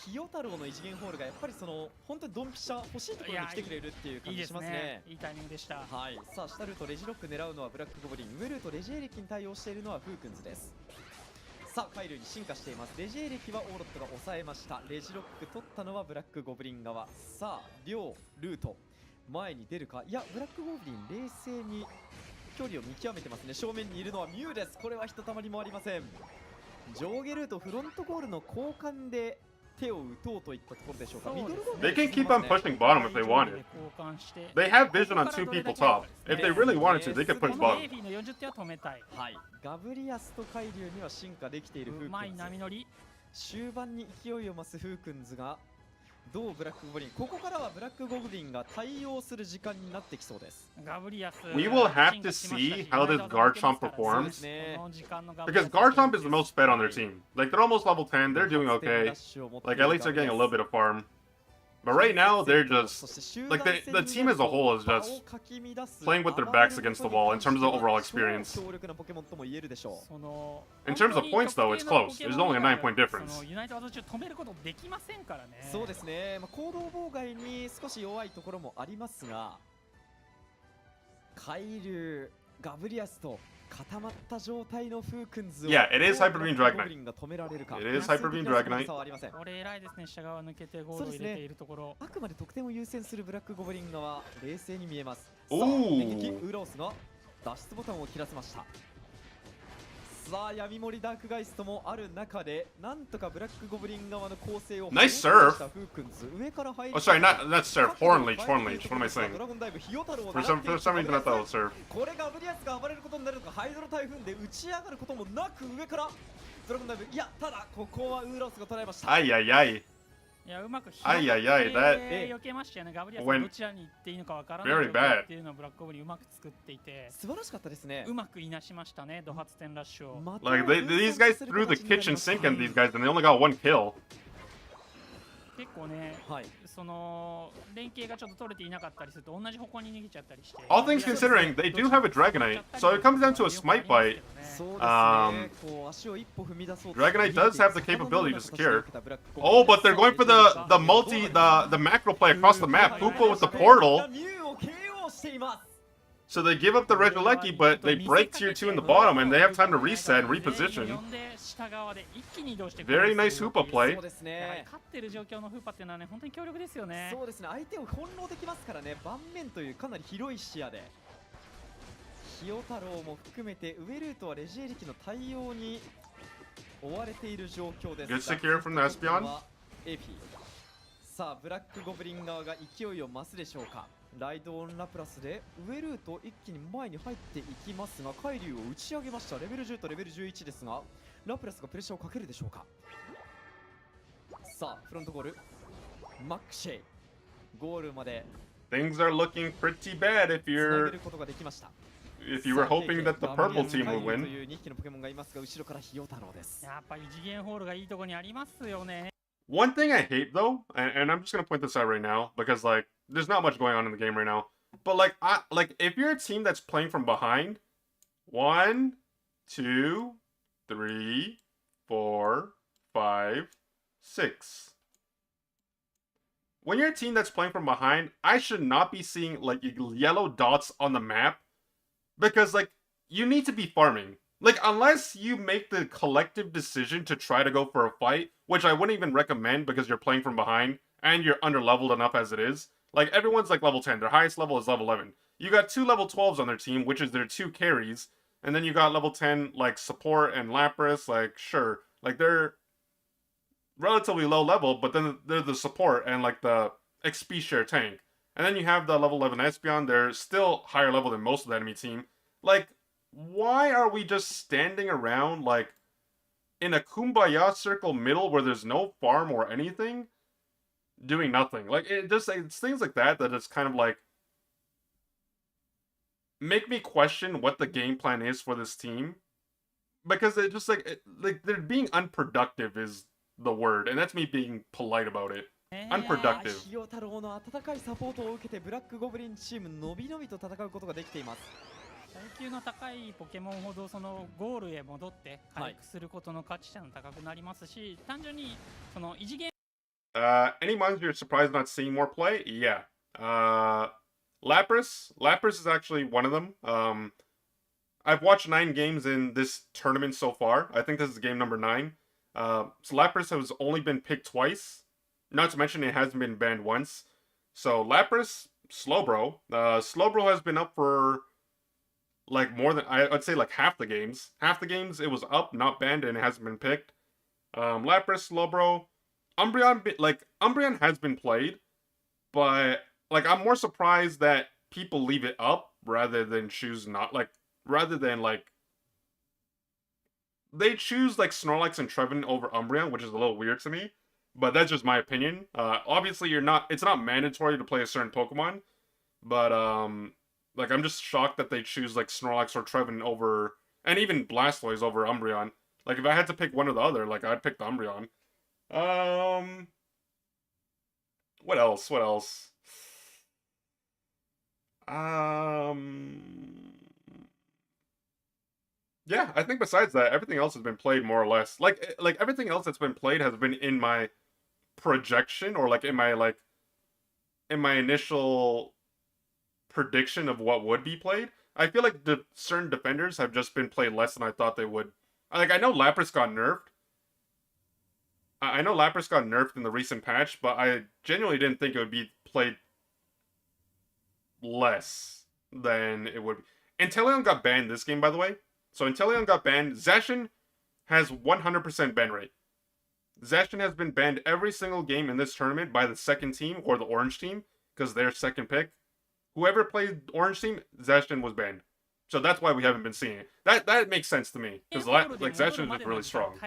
ひよ太郎の異次元ホールがやっぱりその本当にドンピシャ欲しいところに来てくれるっていう感いいですじしますねね。いいタイミングでした。はい、さあ下ルートレジロック狙うのはブラックゴブリン、上ルートレジエレキに対応しているのはフークンズです。さあカイルに進化しています。レジエレキはオーロットが抑えました。レジロック取ったのはブラックゴブリン側。さあ両ルート前に出るか。いやブラックゴブリン冷静に距離を見極めてますね。正面にいるのはミュウです。これはひとたまりもありません。上下ルートフロントゴールの交換で手を打とうといったところでしょうか。ミドルゴール They can keep on pushing bottom if they wanted. They have vision on 2 people top. If they really wanted to, they could push この bottom. エイフィの40手は止めたい。はい、ガブリアスと海流には進化できているフークうまいンズ。波乗り。終盤に勢いを増すフークンズがどうブラックゴブリン、ここからはブラックゴブリンが対応する時間になってきそうです。ガブリアス We will have to see how this Garchomp そうで performs. すね。 Because Garchomp is the most fed on their team. Like, they're almost level 10, they're doing okay. Like, at least they're getting a little bit of farm. But right now, they're just, like, the team as a whole is just playing with their backs against the wall in terms of overall experience. 強力なポケモンとも言えるでしょう。 In terms of points, though, it's close. There's only a 9-point difference. ユナイト技中止めることできませんからね。そうですね、まあ、行動妨害に少し弱いところもありますが、海流ガブリアスと固まった状態のフークンズを Yeah, it is Hyper Beam Dragonite. ゴブリンが止められるか。 It is Hyper Beam Dragonite. 差はありません。これ偉いですね、下側抜けてゴールを入れているところ。あくまで得点を優先するブラックゴブリン側、冷静に見えます。さあ、おー電撃ウーロースが脱出ボタンを切らせました。さあ、闇盛りダークガイストもある中で、なんとかブラックゴブリン側の構成を Nice serve. フークンズ上から入り Oh, sorry, not serve. Horn Leech. Horn Leech. What am I ド saying? ラゴンダイブヒヨタロウを For 狙ってい some る reason, I thought it was serve. これガブリアスが暴れることになるのか、ハイドロ台風で打ち上がることもなく上からドラゴンダイブ、いや、ただここはウーロースが捉えました。 Ay, ay, ay. いや、うまく拾あいやいやって that- 避けましたよね。ガブリアス When- がどちらに行っていいのかわからない Very 状 bad. 況っていうのをブラックゴブリンうまく作っていて、素晴らしかったですね。うまくいなしましたね、ド発点ラッシュを。 Like, these guys threw the kitchen sink at these guys and they only got one kill. 結構ね、はい。その連携がちょっと取れていなかったりすると同じ方向に逃げちゃったりして。 All things considering, they do have a Dragonite, so it comes down to a Smite Bite. そうですね。こう足を一歩踏み出そうと Dragonite does have the capability to secure. Oh, but they're going for the macro play across the map. Hoopa with the portal. ミュウを KO しています。 So they give up the Regieleki, but they break tier 2 in the bottom and they have time to reset and reposition. 呼んで下側で一気に移動してく Very る nice Hoopa そ play. うですやはりね。勝ってる状況のフーパっていうのはね、本当に強力ですよね。そうですね。相手を翻弄できますからね。盤面というかなり広い視野で。ヒヨタロウも含めてウエルートはレジエリキの対応に追われている状況です。 Good secure from the Espeon. エフィ。さあ、ブラックゴブリン側が勢いを増すでしょうか。ライドオンラプラスでウェルート一気に前に入っていきますが、海竜を打ち上げました。レベル10とレベル11ですが、ラプラスがプレッシャーをかけるでしょうか。さあ、フロントゴールマックシェイ、ゴールまで Things are looking pretty bad if つなげ you're ることができました。 if you were hoping that the purple team would と win. いう2匹のポケモンがいますが、後ろからヒヨタロウです。やっぱ異次元ホールがいいとこにありますよね。 One thing I hate though, and I'm just gonna point this out right now because like there's not much going on in the game right now. But like if you're a team that's playing from behind, 1, 2, 3, 4, 5, 6. When you're a team that's playing from behind, I should not be seeing like yellow dots on the map because like you need to be farming. Like, unless you make the collective decision to try to go for a fight, which I wouldn't even recommend because you're playing from behind and you're under-leveled enough as it is. Like, everyone's like level 10. Their highest level is level 11. You got 2 level 12s on their team, which is their 2 carries. And then you got level 10, like, support and Lapras. Like, sure. Like, they're relatively low level, but then they're the support and, like, the XP share tank. And then you have the level 11 Espeon. They're still higher level than most of the enemy team. Like, why are we just standing around like in a kumbaya circle middle where there's no farm or anything doing nothing? Like it's things like that that it's kind of like make me question what the game plan is for this team because it just like they're being unproductive is the word, and that's me being polite about it. Unproductive. ヒヨタロウの温かいサポートを受けてブラックゴブリンチームのびのびと戦うことができています。耐久の高いポケモンほどそのゴールへ戻って回復することの価値が高くなりますし、単純にその異次元 Any monster you're surprised not seeing more play? Yeah. Lapras is actually one of them. I've watched 9 games in this tournament so far. I think this is game number 9. So Lapras has only been picked twice. Not to mention it hasn't been banned once. So Lapras, Slowbro. Slowbro has been up for like more than I'd say like half the games. Half the games it was up, not banned, and it hasn't been picked. Lapras, Slowbro, Umbreon has been played, but like I'm more surprised that people leave it up rather than choose not rather than they choose like Snorlax and Trevin over Umbreon, which is a little weird to me. But that's just my opinion. Obviously it's not mandatory to play a certain Pokemon, but like, I'm just shocked that they choose, like, Snorlax or Trevin over... And even Blastoise over Umbreon. Like, if I had to pick one or the other, like, I'd pick the Umbreon. What else? Yeah, I think besides that, everything else has been played more or less. Like everything else that's been played has been in my projection or, like, in my initial prediction of what would be played. I feel like the certain defenders have just been played less than I thought they would. Like, I know Lapras got nerfed. I know Lapras got nerfed in the recent patch, but I genuinely didn't think it would be played less than it would. Inteleon got banned this game, by the way. So Inteleon got banned. Zacian has 100% ban rate. Zacian has been banned every single game in this tournament by the second team or the orange team because they're second pick. Whoever played orange team, Zacian was banned. So that's why we haven't been seeing it. That makes sense to me because like Zacian is really strong.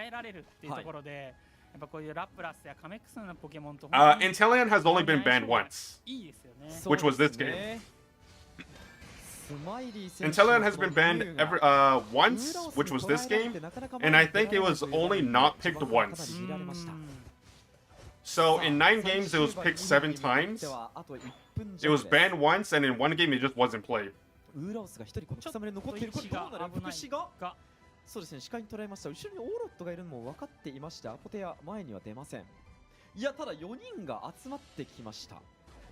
Inteleon has only been banned once, which was this game. Inteleon has been banned once, which was this game, and I think it was only not picked once. So in 9 games, it was picked 7 times. It was banned once, and in 1 game, it just wasn't played. そうですね、視界に捉えました。後ろにオーロットがいるのも分かっていまして、アポテア前には出ません。いや、ただ4人が集まってきました。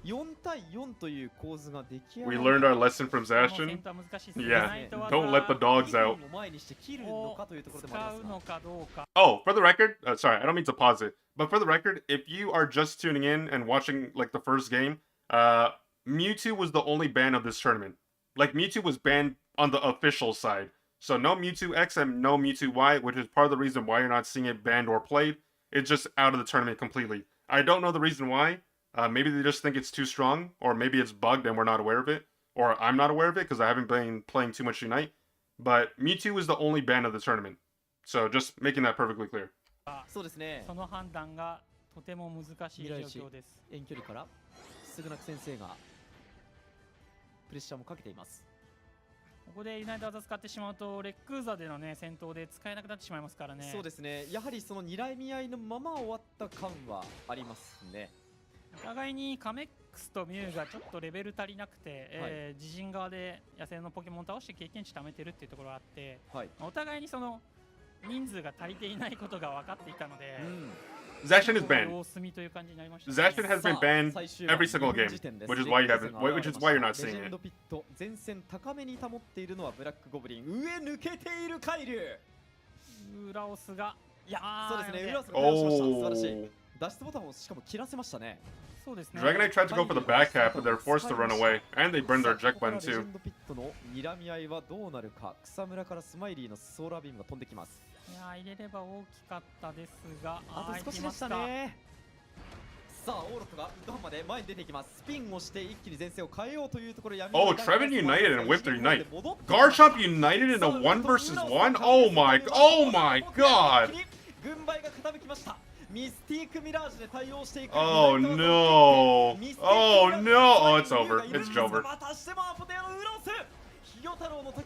4対4という構図が出来上が We learned our lesson from Zacian. Yeah, don't let the dogs out. Oh, for the record, sorry, I don't mean to pause it, but for the record, if you are just tuning in and watching like the first game, Mewtwo was the only ban of this tournament. Like Mewtwo was banned on the official side. So no Mewtwo X and no Mewtwo Y, which is part of the reason why you're not seeing it banned or played. It's just out of the tournament completely. I don't know the reason why. Maybe they just think it's too strong, or maybe it's bugged and we're not aware of it, or I'm not aware of it because I haven't been playing too much Unite. But Mewtwo is the only ban of the tournament. So just making that perfectly clear. そうですね。その判断がとても難しい状況です。遠距離からすぐなく先生がプレッシャーもかけています。ここでユナイト技使ってしまうとレックーザでのね戦闘で使えなくなってしまいますからね。そうですね。やはりその睨み合いのまま終わった感はありますね。お互いにカメックスとミュウがちょっとレベル足りなくて、自陣側で野生のポケモンを倒して経験値貯めてるっていうところがあって、お互いにその人数が足りていないことが分かっていたので、Zacian is banned. Zacian has been banned every single game, which is why you're not seeing it. 前線高めに保っているのはブラックゴブリン。上抜けているカイル。ウラオスが、いや、そうですね。ウラオスが倒しました。素晴らしい。脱出ボタンをしかも切らせましたね。Dragonite tried to go for the back half, but they're forced to run away, and they burned their eject button too. レジェンドピットの睨み合いはどうなるか。草むらからスマイリーのソーラービームが飛んできます。いや入れれば大きかったですが、あと少しでしたね。さあ、オーロットがウッドハンマーで前に出ていきます。スピンをして一気に前線を変えようというところ。Oh, Trevin united and whipped their unite. Garchomp united in a 1 versus 1? Oh my god! 軍配が傾きました。ミスティークミラージュで対応していく。Oh no! Oh no! Oh, it's over. It's Jover.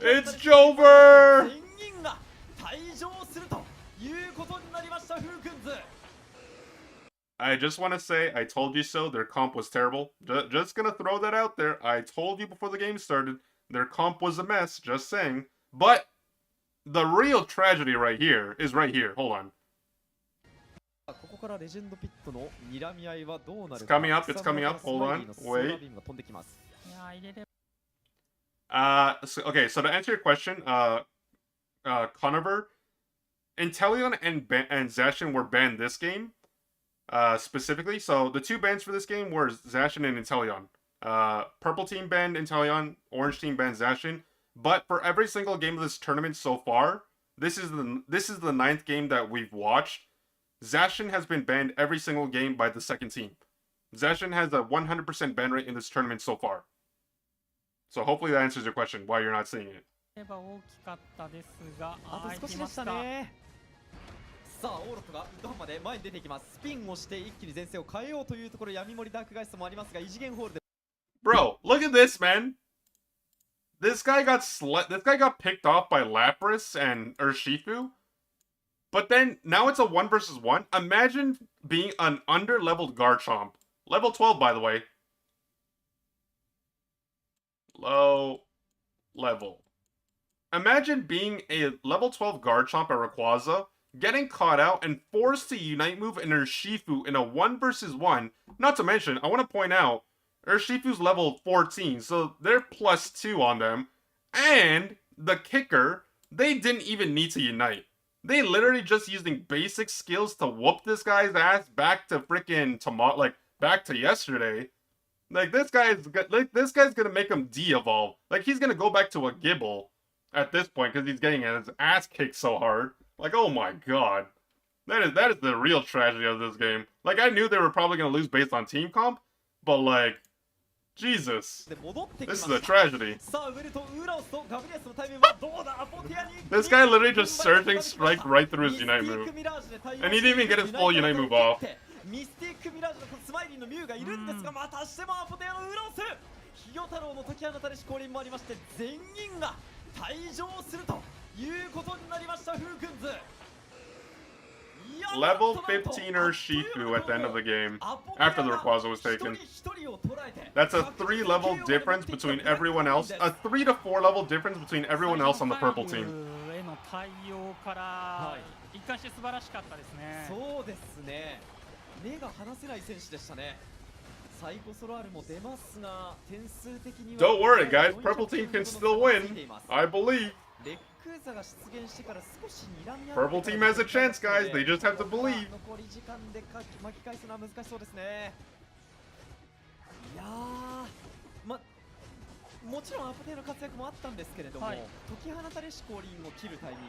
It's Jover! 全員が退場するということになりました、フークンズ。I just want to say, I told you so. Their comp was terrible. Just gonna throw that out there. I told you before the game started. Their comp was a mess. Just saying. But the real tragedy right here is right here. Hold on. ここからレジェンドピットの睨み合いはどうなるか。It's coming up. It's coming up. Hold on. Wait. Okay, so to answer your question, Conover, Inteleon and Zacian were banned this game. Specifically, so the 2 bans for this game were Zacian and Inteleon. Purple team banned Inteleon, orange team banned Zacian. But for every single game of this tournament so far, this is the 9th game that we've watched. Zacian has been banned every single game by the second team. Zacian has a 100% ban rate in this tournament so far. So hopefully that answers your question why you're not seeing it. あと少しでしたね。さあ、オーロットがウッドハンマーで前に出ていきます。スピンをして一気に前線を変えようというところ、闇森ダークガイストもありますが、異次元ホールで。Bro, look at this, man. This guy got picked off by Lapras and Urshifu. But then, now it's a 1 versus 1. Imagine being an under-leveled Garchomp. Level 12, by the way. Low level. Imagine being a level 12 Garchomp at Rayquaza, getting caught out and forced to Unite move an Urshifu in a 1 versus 1. Not to mention, I want to point out, Urshifu's level 14, so they're +2 on them. And the kicker, they didn't even need to unite. They literally just using basic skills to whoop this guy's ass back to freaking tomorrow, like back to yesterday. Like this guy's gonna make him de-evolve. Like he's gonna go back to a Gibble at this point because he's getting his ass kicked so hard. Like, oh my god. That is the real tragedy of this game. Like, I knew they were probably gonna lose based on team comp, but like, Jesus. This is a tragedy. This guy literally just surging strike right through his Unite move. And he didn't even get his full Unite move off. ミスティックミラージュのスマイリーのミュウがいるんですが、またしてもアポテアのウロス、ヒヨ太郎の解き放たれし降臨もありまして、全員が退場するということになりました、フークンズ。 Level 15er Shifu at the end of the game, after the Rayquaza was taken. That's a 3-level difference between everyone else. A 3 to 4 level difference between everyone else on the purple team. 一貫して素晴らしかったですね。そうですね。目が離せない選手でしたね。サイコソラールも出ますが、点数的には Don't worry, guys. Purple team can still win. I believe. レックーザが出現してから少し睨み合う。 Purple team has a chance, guys. They just have to believe. 残り時間で巻き返すのは難しそうですね。いやー、もちろんアポテの活躍もあったんですけれども、解き放たれし降臨を切るタイミング、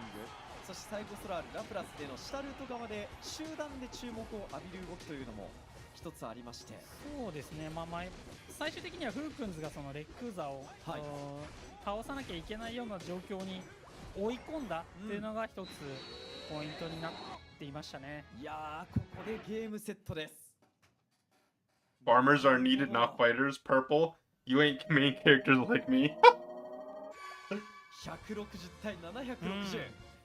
そしてサイコソラール、ラプラスでの下ルート側で集団で注目を浴びる動きというのも一つありまして、そうですね、最終的にはフークンズがそのレックーザを、倒さなきゃいけないような状況に追い込んだっていうのが一つポイントになっていましたね。いやー、ここでゲームセットです。Farmers are needed, not fighters. Purple, you ain't main characters like me. 160対760、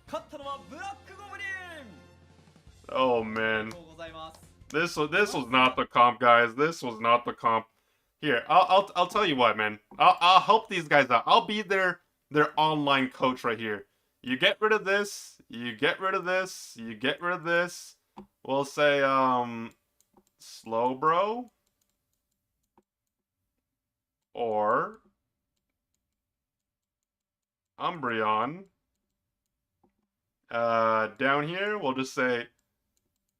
勝ったのはブラックゴブリン。 Oh man, this was not the comp, guys. This was not the comp. Here, I'll tell you what, man. I'll help these guys out. I'll be their online coach right here. You get rid of this. You get rid of this. You get rid of this. We'll say Slowbro or Umbreon. Down here, we'll just say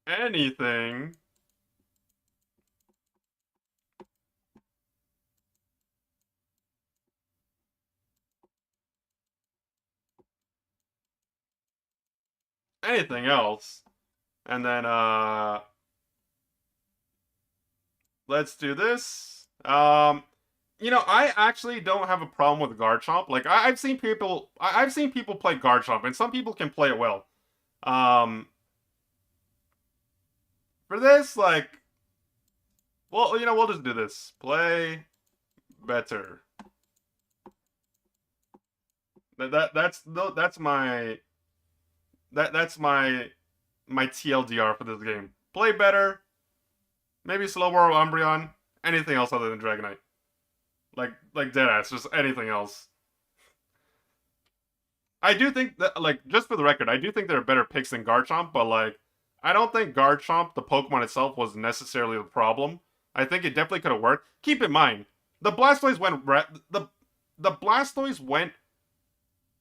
anything. Anything else. And then, let's do this. You know, I actually don't have a problem with Garchomp. Like, I've seen people play Garchomp, and some people can play it well. For this, like, well, you know, we'll just do this. Play better. That's my TLDR for this game. Play better. Maybe Slowbro or Umbreon. Anything else other than Dragonite. Like deadass, just anything else. I do think that, like, just for the record, I do think there are better picks than Garchomp, but, like, I don't think Garchomp, the Pokemon itself, was necessarily the problem. I think it definitely could have worked. Keep in mind, the Blastoise went the Blastoise went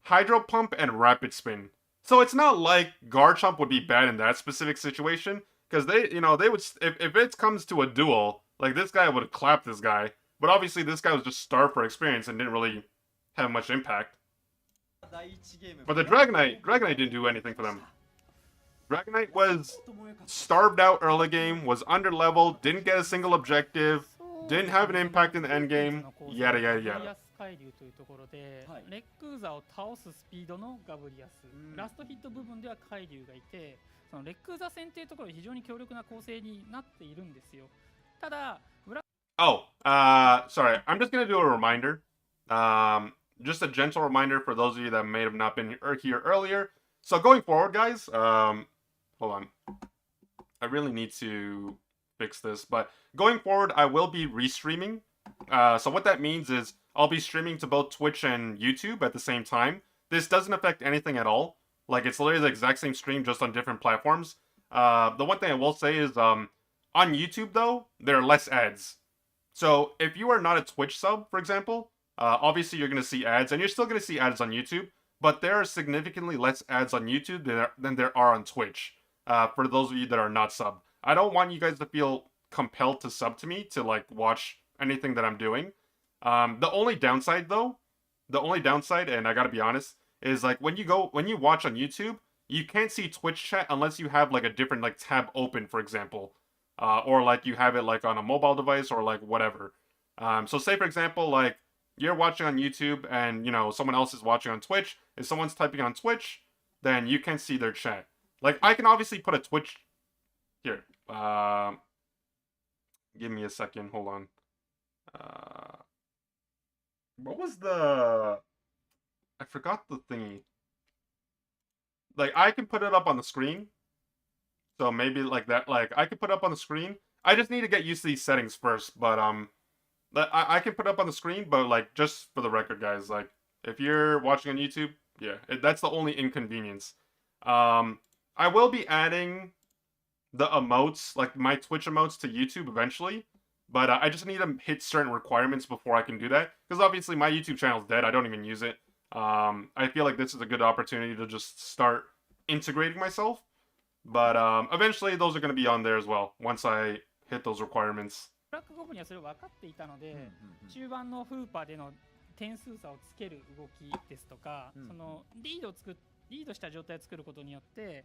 Hydro Pump and Rapid Spin. So it's not like Garchomp would be bad in that specific situation, because they would, if it comes to a duel, like, this guy would clap this guy. But obviously, this guy was just starved for experience and didn't really have much impact. But the Dragonite didn't do anything for them. Dragonite was starved out early game, was underleveled, didn't get a single objective, didn't have an impact in the end game, yada yada yada. 海流というところで、レックーザを倒すスピードのガブリアス、ラストヒット部分では海流がいて、そのレックーザ戦というところで非常に強力な構成になっているんですよ。ただ、Oh, sorry. I'm just gonna do a reminder. Just a gentle reminder for those of you that may have not been here earlier. So going forward, guys, hold on. I really need to fix this, but going forward, I will be restreaming. So what that means is I'll be streaming to both Twitch and YouTube at the same time. This doesn't affect anything at all. Like, it's literally the exact same stream, just on different platforms. The one thing I will say is, on YouTube, though, there are less ads. So if you are not a Twitch sub, for example, obviously you're going to see ads, and you're still going to see ads on YouTube, but there are significantly less ads on YouTube than there are on Twitch, for those of you that are not subbed. I don't want you guys to feel compelled to sub to me to, like, watch anything that I'm doing. The only downside, though, and I gotta be honest, is, like, when you watch on YouTube, you can't see Twitch chat unless you have, like, a different, like, tab open, for example. Or, like, you have it, like, on a mobile device or, like, whatever. So say, for example, like, you're watching on YouTube and, you know, someone else is watching on Twitch. If someone's typing on Twitch, then you can see their chat. Like, I can obviously put a Twitch... Here. Give me a second. Hold on. What was the... I forgot the thingy. Like, I can put it up on the screen. So maybe like that. Like, I can put it up on the screen. I just need to get used to these settings first. But, I can put it up on the screen. But, like, just for the record, guys. Like, if you're watching on YouTube, yeah. That's the only inconvenience. I will be adding the emotes, like my Twitch emotes, to YouTube eventually. But I just need to hit certain requirements before I can do that. Because obviously my YouTube channel's dead. I don't even use it. I feel like this is a good opportunity to just start integrating myself. But eventually those are going to be on there as well once I hit those requirements. ブラックゴブリンはそれを分かっていたので、中盤のフーパーでの点数差をつける動きですとか、そのリードした状態を作ることによって、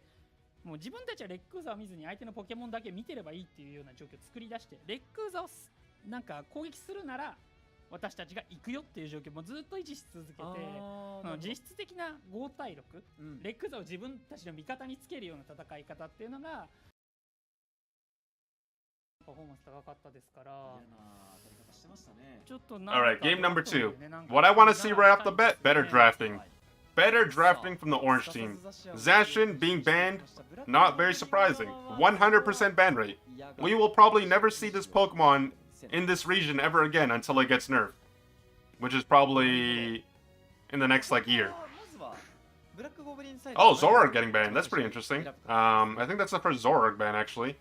もう自分たちはレックーザを見ずに相手のポケモンだけ見てればいいっていうような状況を作り出して、レックーザをなんか攻撃するなら私たちが行くよっていう状況もずっと維持し続けて、実質的な5対6、レックーザを自分たちの味方につけるような戦い方っていうのがパフォーマンス高かったですから。ちょっとなんか Alright, game number 2. What I want to see right off the bat, better drafting. Better drafting from the orange team. Zacian being banned, not very surprising. 100% ban rate. We will probably never see this Pokemon in this region ever again until it gets nerfed. Which is probably in the next, like, year. Oh, Zoroark getting banned. That's pretty interesting. I think that's the first Zoroark ban, actually.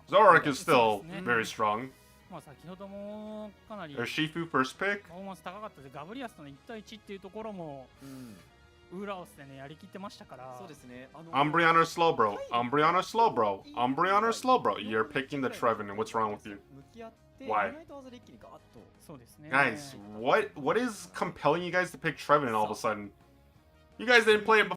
Zoroark is still very strong. まあ先ほどもかなり Shifu first pick. パフォーマンス高かったで、ガブリアスとの1対1っていうところも、ウラオスでねやりきってましたから。そうですね。Umbreon or Slowbro. Umbreon or Slowbro. Umbreon or Slowbro. You're picking the Trevenant. What's wrong with you? Why? そうですね。 Guys, what is compelling you guys to pick Trevenant all of a sudden? You guys didn't play it before.